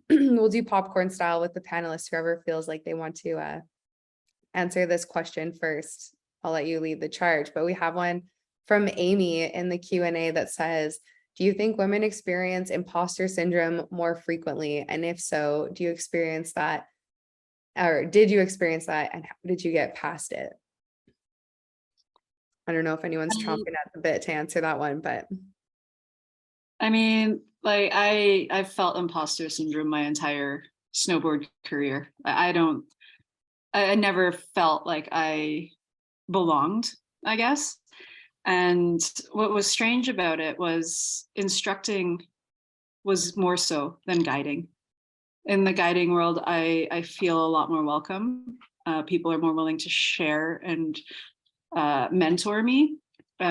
we'll do popcorn style with the panelists, whoever feels like they want to answer this question first. I'll let you lead the charge, but we have one from Amy in the Q&A that says, do you think women experience imposter syndrome more frequently? And if so, do you experience that or did you experience that, and how did you get past it? I don't know if anyone's chomping at the bit to answer that one, but I mean, like I've felt imposter syndrome my entire snowboard career. I never felt like I belonged, I guess. And what was strange about it was instructing was more so than guiding. In the guiding world, I feel a lot more welcome. People are more willing to share and mentor me,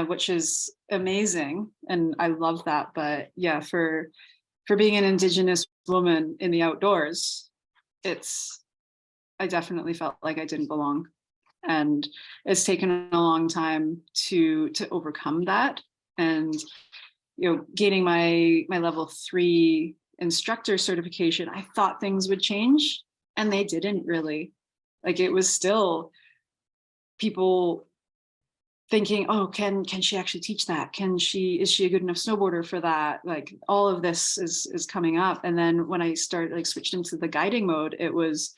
which is amazing, and I love that. But yeah, for being an Indigenous woman in the outdoors, I definitely felt like I didn't belong, and it's taken a long time to overcome that. And gaining my level 3 instructor certification, I thought things would change, and they didn't really. Like, it was still people thinking, oh, can she actually teach that? Is she a good enough snowboarder for that? Like, all of this is coming up. And then when I started switched into the guiding mode, it was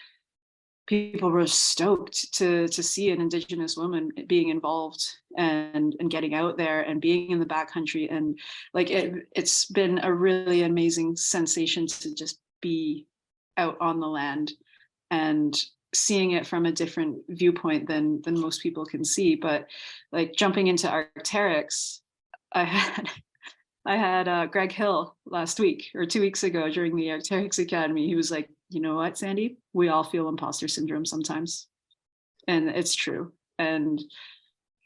people were stoked to see an Indigenous woman being involved and getting out there and being in the backcountry. And it's been a really amazing sensation to just be out on the land and seeing it from a different viewpoint than most people can see. But like jumping into Arc'teryx, I had Greg Hill last week or 2 weeks ago during the Arc'teryx Academy. He was like, you know what, Sandy, we all feel imposter syndrome sometimes. And it's true. And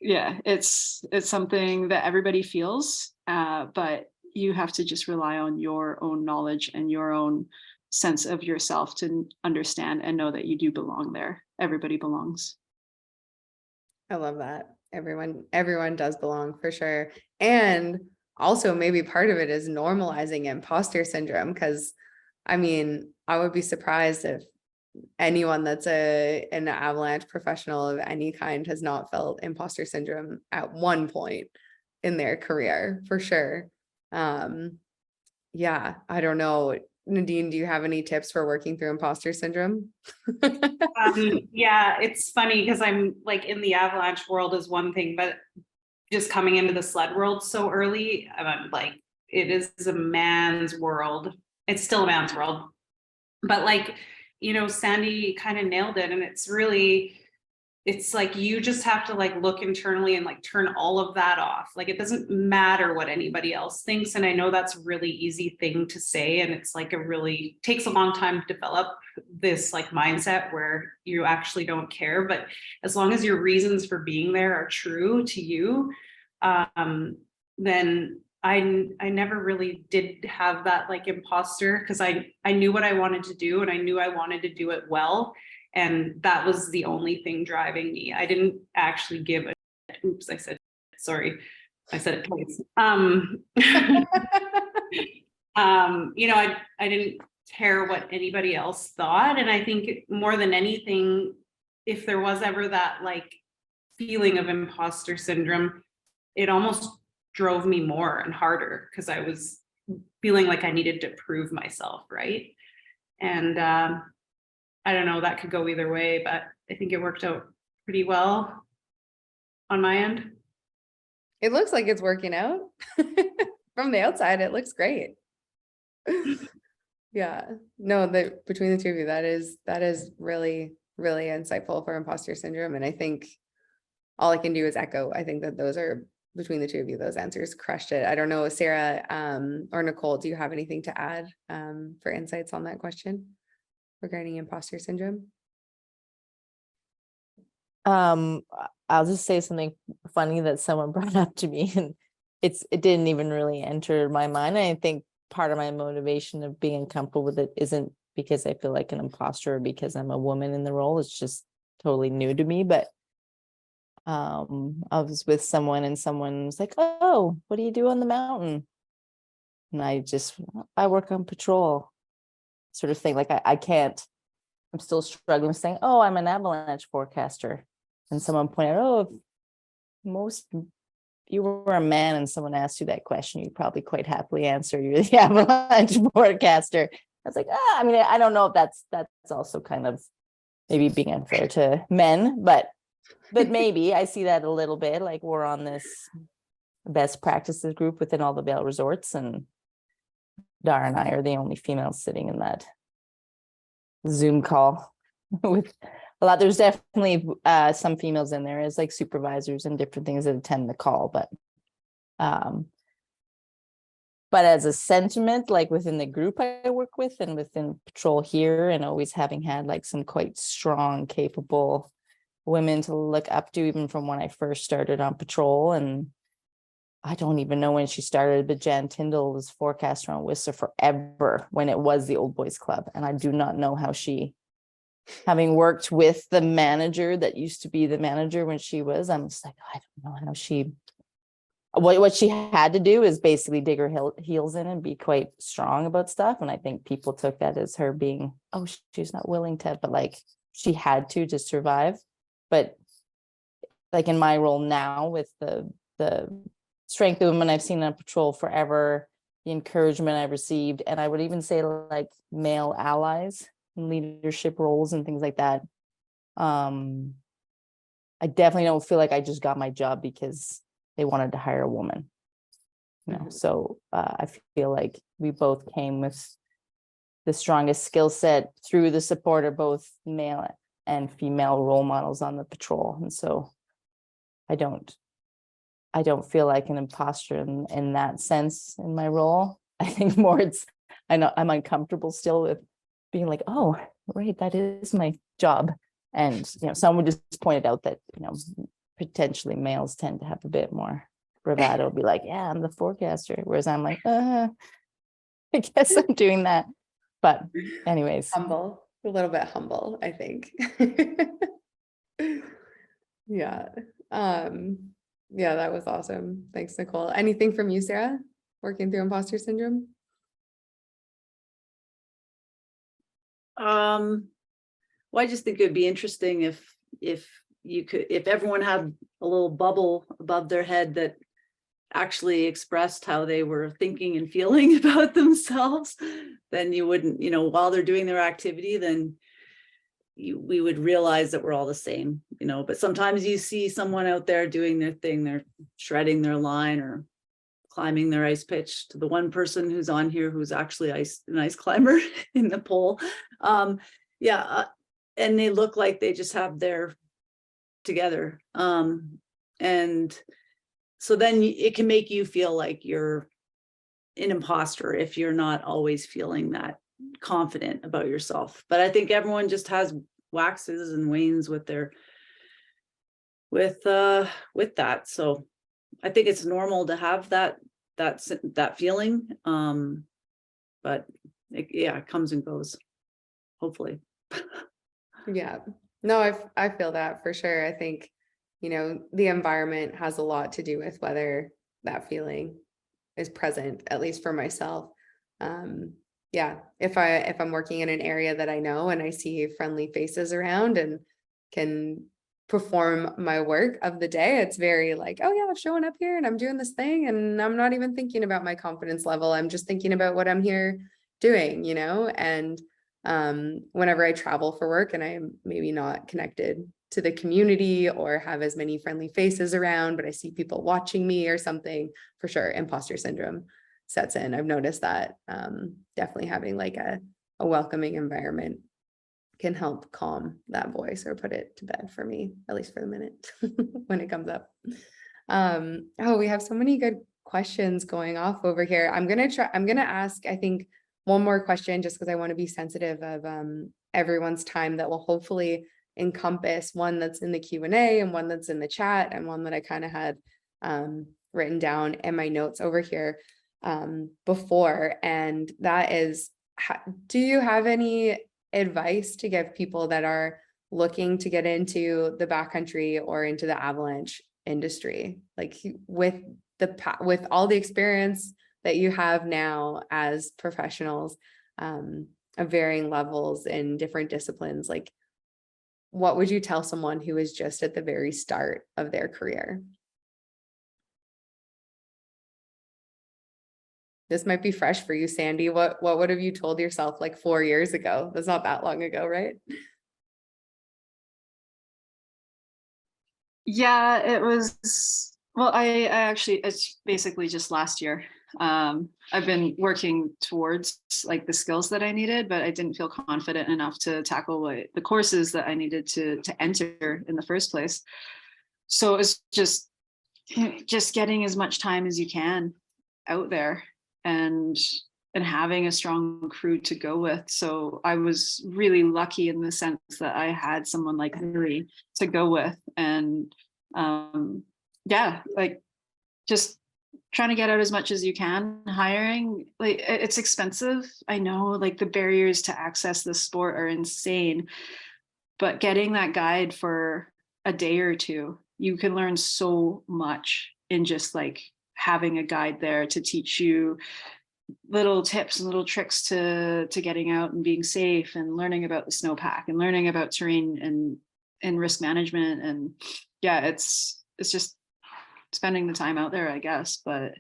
yeah, it's something that everybody feels, but you have to just rely on your own knowledge and your own sense of yourself to understand and know that you do belong there. Everybody belongs. I love that. Everyone does belong for sure. And also maybe part of it is normalizing imposter syndrome, because I mean, I would be surprised if anyone that's an avalanche professional of any kind has not felt imposter syndrome at one point in their career, for sure. Yeah, I don't know. Nadine, do you have any tips for working through imposter syndrome? Yeah, it's funny because I'm like in the avalanche world is one thing, but just coming into the sled world so early, I'm like, it is a man's world. It's still a man's world. But like, Sandy kind of nailed it. And it's like, you just have to like look internally and like turn all of that off. Like, it doesn't matter what anybody else thinks. And I know that's a really easy thing to say. And it's like takes a long time to develop this like mindset where you actually don't care. But as long as your reasons for being there are true to you, then I never really did have that like imposter, because I knew what I wanted to do and I knew I wanted to do it well. And that was the only thing driving me. I didn't actually give a, oops, I said it twice. I didn't care what anybody else thought. And I think more than anything, if there was ever that like feeling of imposter syndrome, it almost drove me more and harder because I was feeling like I needed to prove myself, right? And I don't know, that could go either way, but I think it worked out pretty well on my end. It looks like it's working out. From the outside, it looks great. Yeah, no, between the two of you, that is really, really insightful for imposter syndrome. And I think all I can do is echo. I think that those are, between the two of you, those answers crushed it. I don't know, Sarah or Nicole, do you have anything to add for insights on that question regarding imposter syndrome? I'll just say something funny that someone brought up to me, and it didn't even really enter my mind. I think part of my motivation of being uncomfortable with it isn't because I feel like an imposter or because I'm a woman in the role. It's just totally new to me. But I was with someone and someone was like, oh, what do you do on the mountain? And I work on patrol, sort of thing. Like I can't, I'm still struggling saying, oh, I'm an avalanche forecaster. And someone pointed out, oh, if you were a man and someone asked you that question, you'd probably quite happily answer you're the avalanche forecaster. I was like, I mean, I don't know if that's also kind of maybe being unfair to men, but maybe I see that a little bit, like we're on this best practices group within all the Vail resorts, and Dara and I are the only females sitting in that Zoom call with a lot. There's definitely some females in there as like supervisors and different things that attend the call, but as a sentiment, like within the group I work with and within patrol here, and always having had like some quite strong, capable women to look up to, even from when I first started on patrol. And I don't even know when she started, but Jan Tyndall was forecaster on Whistler forever when it was the Old Boys Club. And I do not know how she, having worked with the manager that used to be the manager when she was, I'm just like, I don't know how she, what she had to do is basically dig her heels in and be quite strong about stuff. And I think people took that as her being, oh, she's not willing to, but like she had to just survive. But like in my role now with the strength of women I've seen on patrol forever, the encouragement I've received, and I would even say like male allies in leadership roles and things like that. I definitely don't feel like I just got my job because they wanted to hire a woman. You know, so I feel like we both came with the strongest skill set through the support of both male and female role models on the patrol. And so I don't feel like an imposter in that sense in my role. I think more I know I'm uncomfortable still with being like, oh, right, that is my job. And, someone just pointed out that, potentially males tend to have a bit more bravado, be like, yeah, I'm the forecaster. Whereas I'm like, I guess I'm doing that. But anyways. Humble, a little bit humble, I think. Yeah. Yeah, that was awesome. Thanks, Nicole. Anything from you, Sarah, working through imposter syndrome? Well, I just think it'd be interesting if everyone had a little bubble above their head that actually expressed how they were thinking and feeling about themselves, then you wouldn't, while they're doing their activity, then we would realize that we're all the same, but sometimes you see someone out there doing their thing, they're shredding their line or climbing their ice pitch. To the one person who's on here who's actually an ice climber in the poll, and they look like they just have their together, and so then it can make you feel like you're an imposter if you're not always feeling that confident about yourself. But I think everyone just has waxes and wanes with that. So I think it's normal to have that feeling. But it comes and goes, hopefully. Yeah, no, I feel that for sure. I think, the environment has a lot to do with whether that feeling is present, at least for myself. Yeah, if I'm working in an area that I know and I see friendly faces around and can perform my work of the day, it's very like, oh yeah, I'm showing up here and I'm doing this thing and I'm not even thinking about my confidence level. I'm just thinking about what I'm here doing, and whenever I travel for work and I'm maybe not connected to the community or have as many friendly faces around, but I see people watching me or something, for sure, imposter syndrome sets in. I've noticed that definitely having like a welcoming environment can help calm that voice or put it to bed for me, at least for the minute when it comes up. Oh, we have so many good questions going off over here. I'm gonna ask, I think, one more question just because I want to be sensitive of everyone's time that will hopefully encompass one that's in the Q&A and one that's in the chat and one that I kind of had written down in my notes over here before. And that is, do you have any advice to give people that are looking to get into the backcountry or into the avalanche industry, like with all the experience that you have now as professionals of varying levels in different disciplines? Like, what would you tell someone who is just at the very start of their career? This might be fresh for you, Sandy. What would have you told yourself like 4 years ago? That's not that long ago, right? Yeah, it was, well, I actually, it's basically just last year. I've been working towards like the skills that I needed, but I didn't feel confident enough to tackle the courses that I needed to enter in the first place. So it's just getting as much time as you can out there and having a strong crew to go with. So I was really lucky in the sense that I had someone like Marie to go with, and yeah, like just trying to get out as much as you can. Hiring, like it's expensive, I know, like the barriers to access the sport are insane, but getting that guide for a day or two, you can learn so much in just like having a guide there to teach you little tips and little tricks to getting out and being safe and learning about the snowpack and learning about terrain and risk management. And yeah, it's just spending the time out there, I guess. But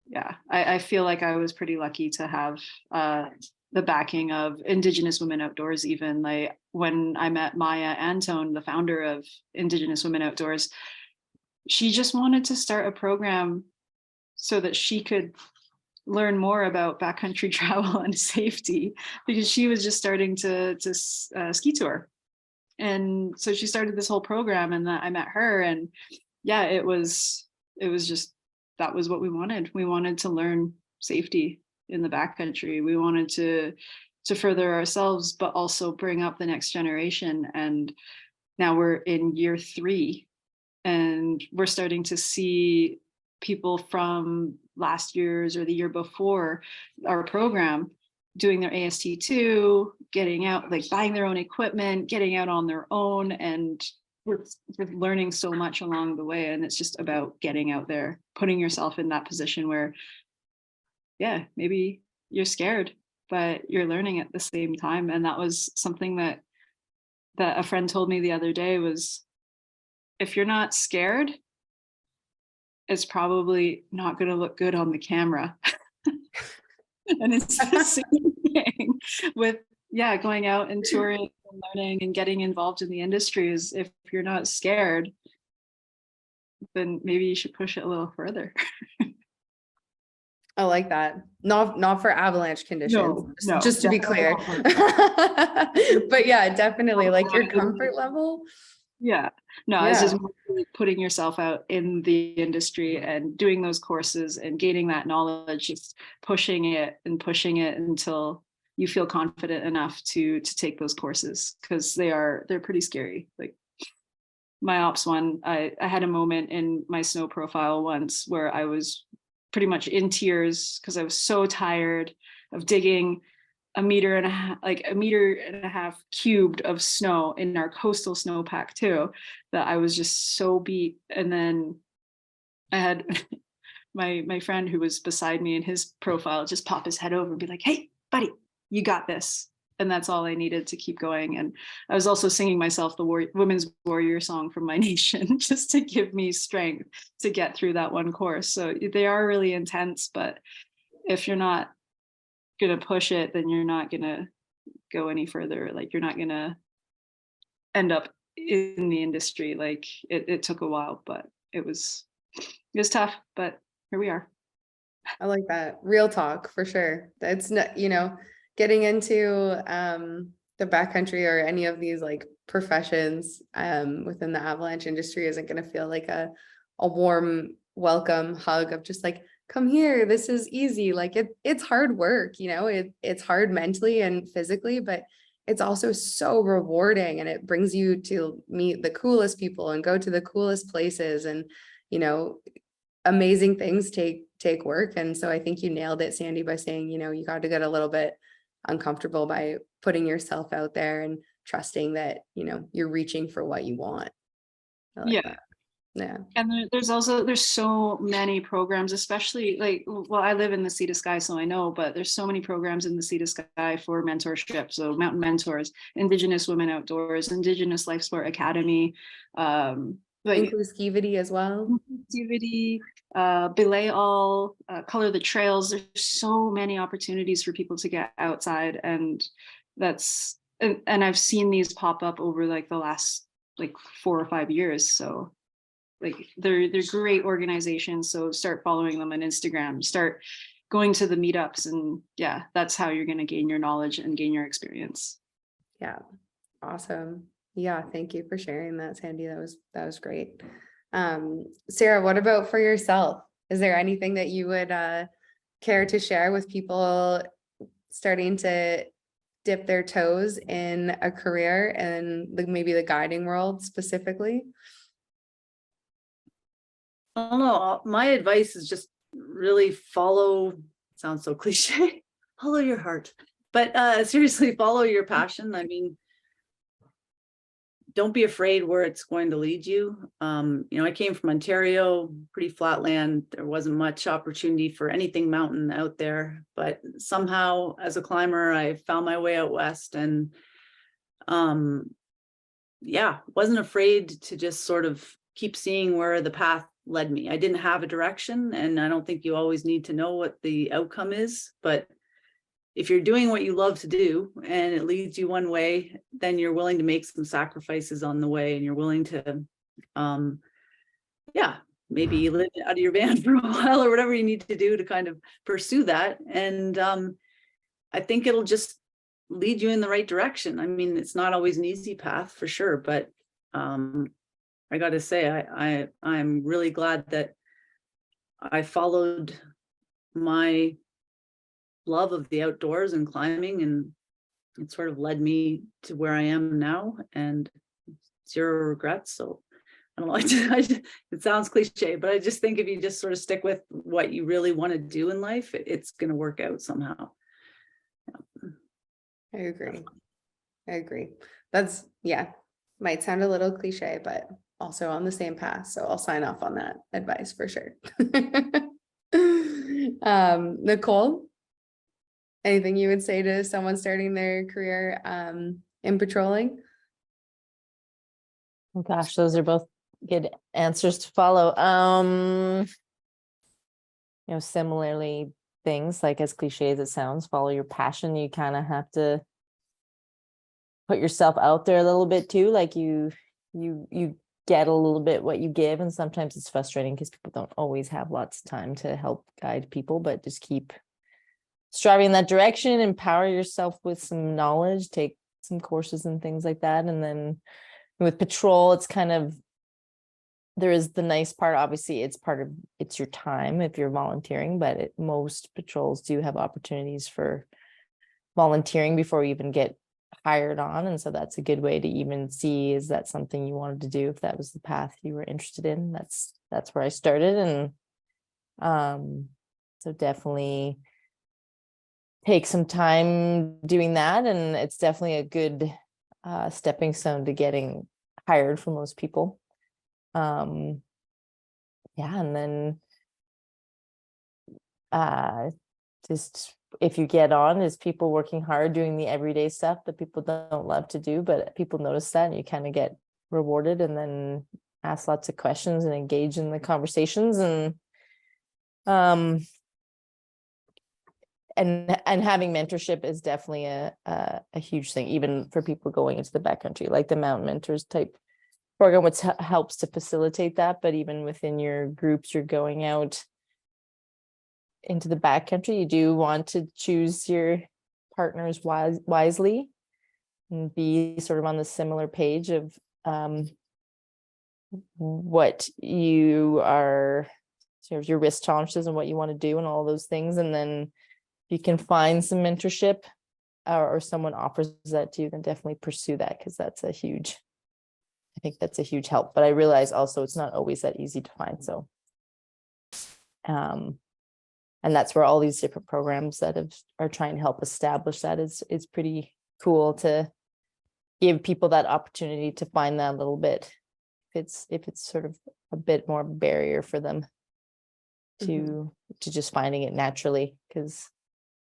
yeah, I feel like I was pretty lucky to have the backing of Indigenous Women Outdoors. Even like when I met Maya Antone, the founder of Indigenous Women Outdoors, she just wanted to start a program so that she could learn more about backcountry travel and safety, because she was just starting to ski tour. And so she started this whole program, and I met her, and yeah, it was just, that was what we wanted. We wanted to learn safety in the backcountry. We wanted to further ourselves, but also bring up the next generation. And now we're in year 3, and we're starting to see people from last year's or the year before our program doing their AST2, getting out, like buying their own equipment, getting out on their own, and we're learning so much along the way. And it's just about getting out there, putting yourself in that position where, yeah, maybe you're scared, but you're learning at the same time. And that was something that a friend told me the other day was, if you're not scared, it's probably not going to look good on the camera. And it's the same thing with, yeah, going out and touring and learning and getting involved in the industry. Is if you're not scared, then maybe you should push it a little further. I like that. Not for avalanche conditions, No, just to be clear. But yeah, definitely like your comfort level. Yeah, no, Yeah. it's just really putting yourself out in the industry and doing those courses and gaining that knowledge, just pushing it until you feel confident enough to take those courses, because they're pretty scary. Like my ops one, I had a moment in my snow profile once where I was pretty much in tears because I was so tired of digging a meter and a half cubed of snow in our coastal snowpack too, that I was just so beat. And then I had my friend who was beside me in his profile just pop his head over and be like, "Hey, buddy, you got this." And that's all I needed to keep going. And I was also singing myself the Women's Warrior song from my nation, just to give me strength to get through that one course. So they are really intense, but if you're not going to push it, then you're not going to go any further. Like you're not going to end up in the industry. Like it took a while, but it was tough, but here we are. I like that. Real talk for sure. That's not, getting into the backcountry or any of these like professions within the avalanche industry isn't going to feel like a warm welcome hug of just like, come here, this is easy. Like it's hard work, it's hard mentally and physically, but it's also so rewarding, and it brings you to meet the coolest people and go to the coolest places, and amazing things take work. And so I think you nailed it, Sandy, by saying, you got to get a little bit uncomfortable by putting yourself out there and trusting that, you're reaching for what you want. I like that. Yeah. And there's so many programs, especially like, well, I live in the Sea to Sky, so I know, but there's so many programs in the Sea to Sky for mentorship. So Mountain Mentors, Indigenous Women Outdoors, Indigenous Life Sport Academy, inclusivity as well. Inclusivity, Belay All, Color the Trails. There's so many opportunities for people to get outside, and and I've seen these pop up over like the last like 4 or 5 years. So like they're great organizations. So start following them on Instagram, start going to the meetups, and yeah, that's how you're going to gain your knowledge and gain your experience. Yeah, awesome. Yeah, thank you for sharing that, Sandy. That was great. Sarah, what about for yourself? Is there anything that you would care to share with people starting to dip their toes in a career and maybe the guiding world specifically? I don't know. My advice is just really follow, sounds so cliche, follow your heart. But seriously, follow your passion. I mean, don't be afraid where it's going to lead you. I came from Ontario, pretty flat land. There wasn't much opportunity for anything mountain out there, but somehow as a climber, I found my way out west, and wasn't afraid to just sort of keep seeing where the path led me. I didn't have a direction, and I don't think you always need to know what the outcome is, but if you're doing what you love to do and it leads you one way, then you're willing to make some sacrifices on the way, and you're willing to, maybe live out of your van for a while or whatever you need to do to kind of pursue that. And I think it'll just lead you in the right direction. I mean, it's not always an easy path for sure, but I got to say, I'm really glad that I followed my love of the outdoors and climbing, and it sort of led me to where I am now, and zero regrets. So I don't know, it sounds cliche, but I just think if you just sort of stick with what you really want to do in life, it's going to work out somehow. I agree. That's, might sound a little cliche, but also on the same path. So I'll sign off on that advice for sure. Nicole, anything you would say to someone starting their career in patrolling? Oh gosh, those are both good answers to follow. Similarly, things like, as cliche as it sounds, follow your passion. You kind of have to put yourself out there a little bit too. Like you get a little bit what you give, and sometimes it's frustrating because people don't always have lots of time to help guide people, but just keep striving in that direction, empower yourself with some knowledge, take some courses and things like that. And then with patrol, it's kind of, there is the nice part, obviously it's your time if you're volunteering, but most patrols do have opportunities for volunteering before you even get hired on. And so that's a good way to even see, is that something you wanted to do? If that was the path you were interested in, that's where I started. And so definitely take some time doing that. And it's definitely a good stepping stone to getting hired for most people. And then just if you get on, is people working hard doing the everyday stuff that people don't love to do, but people notice that, and you kind of get rewarded, and then ask lots of questions and engage in the conversations, and having mentorship is definitely a huge thing, even for people going into the backcountry, like the Mountain Mentors type program, which helps to facilitate that. But even within your groups, you're going out into the backcountry, you do want to choose your partners wisely and be sort of on the similar page of what you are, sort of your risk tolerances and what you want to do and all those things. And then if you can find some mentorship or someone offers that to you, then definitely pursue that, because I think that's a huge help. But I realize also it's not always that easy to find. So and that's where all these different programs that are trying to help establish that is pretty cool, to give people that opportunity to find that a little bit, if it's sort of a bit more barrier for them to just finding it naturally, because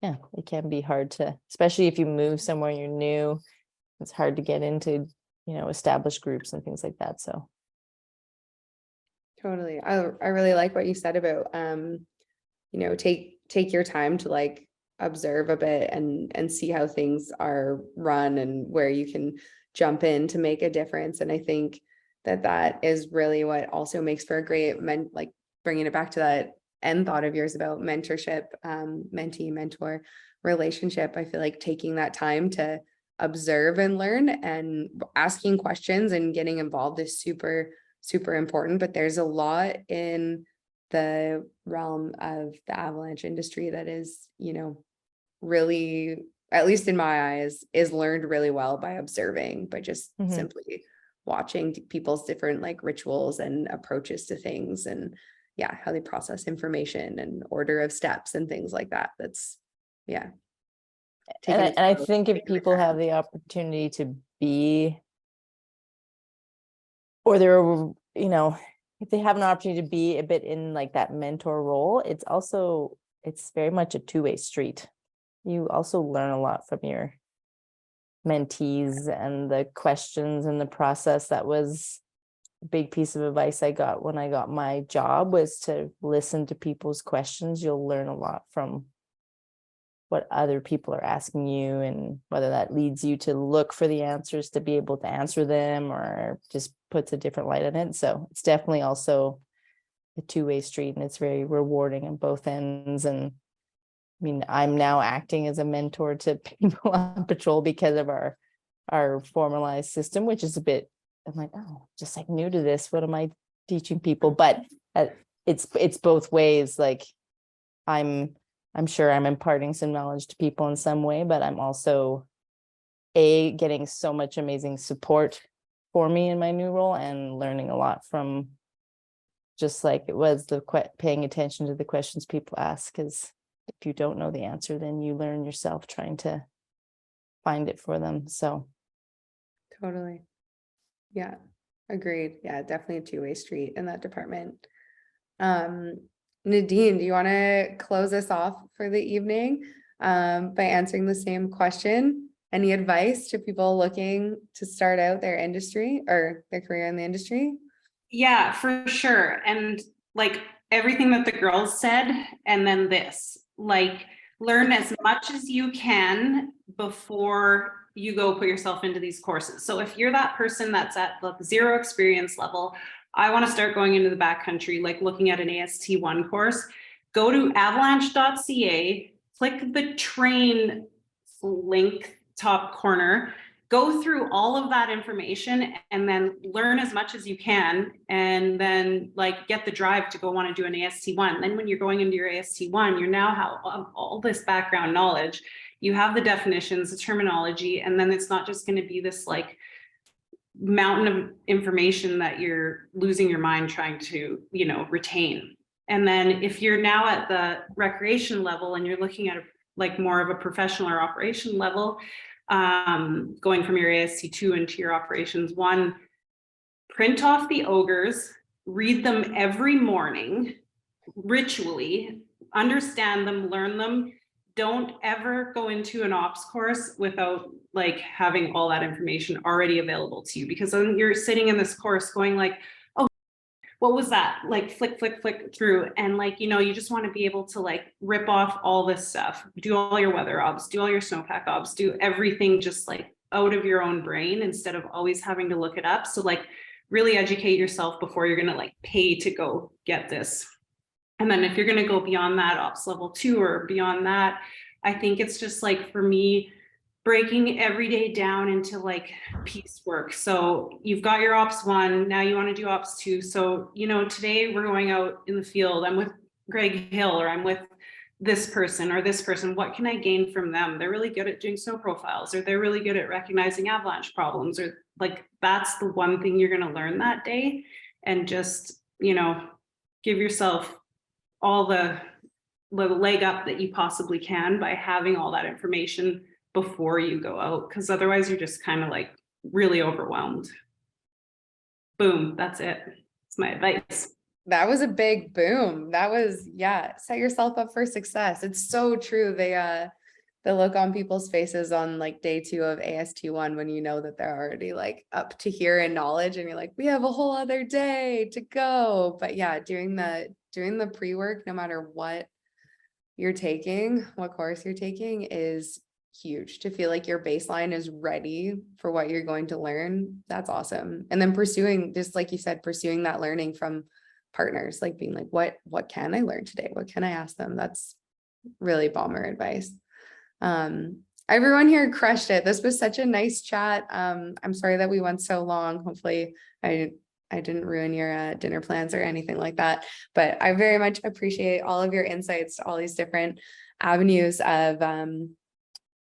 it can be hard to, especially if you move somewhere you're new, it's hard to get into established groups and things like that. So Totally. I really like what you said about take your time to like observe a bit and see how things are run, and where you can jump in to make a difference. And I think that is really what also makes for a great like bringing it back to that end thought of yours about mentorship, mentee mentor relationship. I feel like taking that time to observe and learn and asking questions and getting involved is super, super important. But there's a lot in the realm of the avalanche industry that is, really, at least in my eyes, is learned really well by observing, by just Mhm. simply watching people's different like rituals and approaches to things, and how they process information and order of steps and things like that. That's And taking I, it and I slow, think if taking the people have time. the opportunity to be, or they're, if they have an opportunity to be a bit in like that mentor role, it's very much a two-way street. You also learn a lot from your mentees and the questions and the process. That was a big piece of advice I got when I got my job, was to listen to people's questions. You'll learn a lot from what other people are asking you, and whether that leads you to look for the answers to be able to answer them, or just puts a different light on it. So it's definitely also a two-way street, and it's very rewarding on both ends. And I mean, I'm now acting as a mentor to people on patrol because of our formalized system, which is a bit, I'm like, oh, just like new to this. What am I teaching people? But it's both ways. Like I'm sure I'm imparting some knowledge to people in some way, but I'm also getting so much amazing support for me in my new role, and learning a lot from, just like it was paying attention to the questions people ask, because if you don't know the answer, then you learn yourself trying to find it for them. So Totally. Yeah, agreed. Yeah, definitely a two-way street in that department. Nadine, do you want to close us off for the evening by answering the same question? Any advice to people looking to start out their industry or their career in the industry? Yeah, for sure. And like everything that the girls said, and then this, like learn as much as you can before you go put yourself into these courses. So if you're that person that's at the zero experience level, I want to start going into the backcountry, like looking at an AST1 course, go to avalanche.ca, click the train link top corner, go through all of that information, and then learn as much as you can, and then like get the drive to go want to do an AST1. Then when you're going into your AST1, you now have all this background knowledge, you have the definitions, the terminology, and then it's not just going to be this like mountain of information that you're losing your mind trying to, retain. And then if you're now at the recreation level and you're looking at like more of a professional or operation level, going from your AST2 into your operations 1, print off the ogres, read them every morning, ritually, understand them, learn them. Don't ever go into an ops course without like having all that information already available to you, because then you're sitting in this course going like, oh, what was that? Like flick through. And like, you just want to be able to like rip off all this stuff, do all your weather ops, do all your snowpack ops, do everything just like out of your own brain instead of always having to look it up. So like really educate yourself before you're going to like pay to go get this. And then if you're going to go beyond that, ops level 2 or beyond that, I think it's just like, for me, breaking every day down into like piecework. So you've got your ops 1, now you want to do ops 2. So, today we're going out in the field. I'm with Greg Hill, or I'm with this person or this person. What can I gain from them? They're really good at doing snow profiles, or they're really good at recognizing avalanche problems, or like, that's the one thing you're going to learn that day. And just, give yourself all the leg up that you possibly can by having all that information before you go out, because otherwise you're just kind of like really overwhelmed. Boom, that's it. It's my advice. That was a big boom. That was, set yourself up for success. It's so true. The look on people's faces on like day 2 of AST1, when you know that they're already like up to here in knowledge, and you're like, we have a whole other day to go. But doing the pre-work, no matter what you're taking, what course you're taking, is huge. To feel like your baseline is ready for what you're going to learn. That's awesome. And then pursuing, just like you said, pursuing that learning from partners, like being like, what can I learn today? What can I ask them? That's really bomber advice. Everyone here crushed it. This was such a nice chat. I'm sorry that we went so long. Hopefully I didn't ruin your dinner plans or anything like that, but I very much appreciate all of your insights to all these different avenues of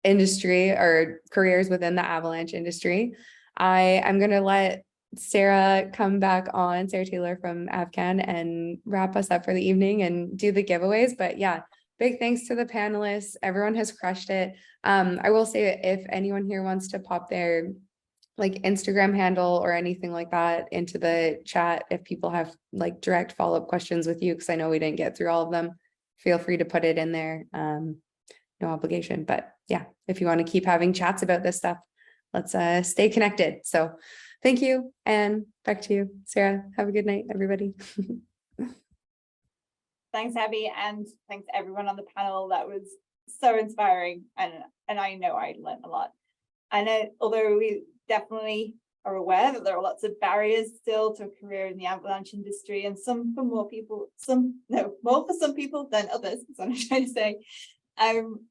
industry or careers within the avalanche industry. I am going to let Sarah come back on, Sarah Taylor from AvCan, and wrap us up for the evening and do the giveaways. But yeah, big thanks to the panelists. Everyone has crushed it. I will say, if anyone here wants to pop their like Instagram handle or anything like that into the chat, if people have like direct follow-up questions with you, because I know we didn't get through all of them, feel free to put it in there. No obligation, but yeah, if you want to keep having chats about this stuff, let's stay connected. So thank you, and back to you, Sarah. Have a good night, everybody. Thanks, Abby, and thanks everyone on the panel. That was so inspiring, and I know I learned a lot. I know, although we definitely are aware that there are lots of barriers still to a career in the avalanche industry, and some for more people, more for some people than others, that's what I'm trying to say.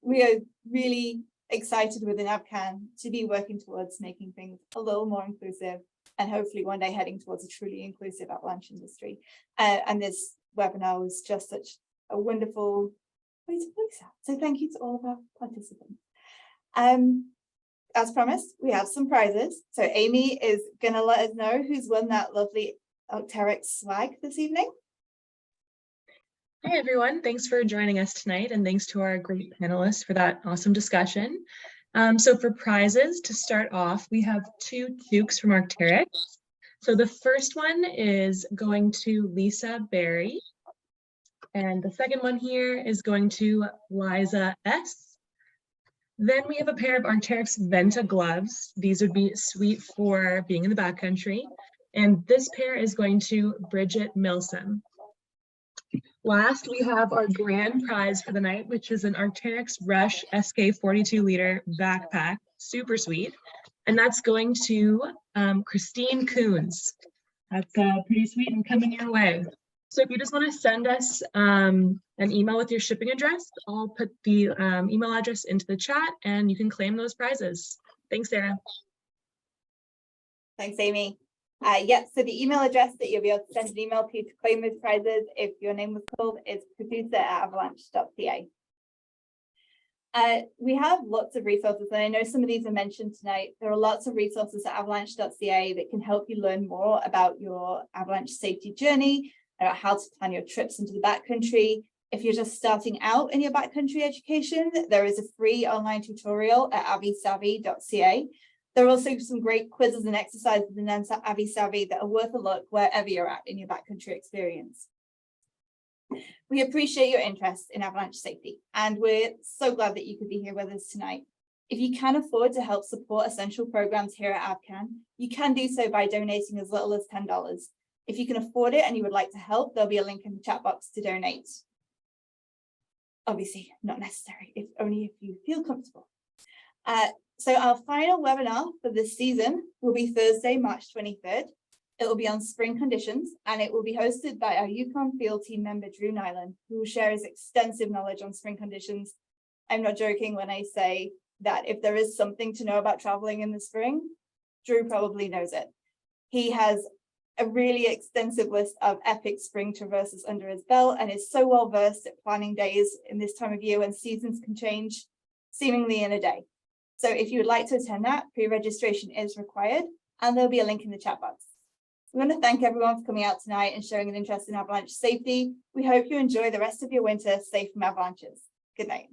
We are really excited within AvCan to be working towards making things a little more inclusive, and hopefully one day heading towards a truly inclusive avalanche industry. And this webinar was just such a wonderful way to voice that. So thank you to all of our participants. As promised, we have some prizes. So Amy is going to let us know who's won that lovely Arc'teryx swag this evening. Hi, everyone. Thanks for joining us tonight, and thanks to our great panelists for that awesome discussion. So for prizes, to start off, we have 2 toques from Arc'teryx. So the first one is going to Lisa Berry, and the second one here is going to Liza S. Then we have a pair of Arc'teryx Venta gloves. These would be sweet for being in the backcountry. And this pair is going to Bridget Milsom. Last, we have our grand prize for the night, which is an Arc'teryx Rush SK 42 liter backpack, super sweet. And that's going to Christine Coons. That's pretty sweet and coming your way. So if you just want to send us an email with your shipping address, I'll put the email address into the chat and you can claim those prizes. Thanks, Sarah. Thanks, Amy. So the email address that you'll be able to send an email to claim those prizes if your name was called is producer@avalanche.ca. We have lots of resources, and I know some of these are mentioned tonight. There are lots of resources at avalanche.ca that can help you learn more about your avalanche safety journey, about how to plan your trips into the backcountry. If you're just starting out in your backcountry education, there is a free online tutorial at avisavvy.ca. There are also some great quizzes and exercises in Avi Savvy that are worth a look wherever you're at in your backcountry experience. We appreciate your interest in avalanche safety, and we're so glad that you could be here with us tonight. If you can afford to help support essential programs here at AvCan, you can do so by donating as little as $10. If you can afford it and you would like to help, there'll be a link in the chat box to donate. Obviously, not necessary, only if you feel comfortable. So our final webinar for this season will be Thursday, March 23rd. It will be on spring conditions, and it will be hosted by our Yukon field team member, Drew Nyland, who will share his extensive knowledge on spring conditions. I'm not joking when I say that if there is something to know about traveling in the spring, Drew probably knows it. He has a really extensive list of epic spring traverses under his belt and is so well versed at planning days in this time of year when seasons can change seemingly in a day. So if you would like to attend that, pre-registration is required, and there'll be a link in the chat box. We want to thank everyone for coming out tonight and showing an interest in avalanche safety. We hope you enjoy the rest of your winter safe from avalanches. Good night.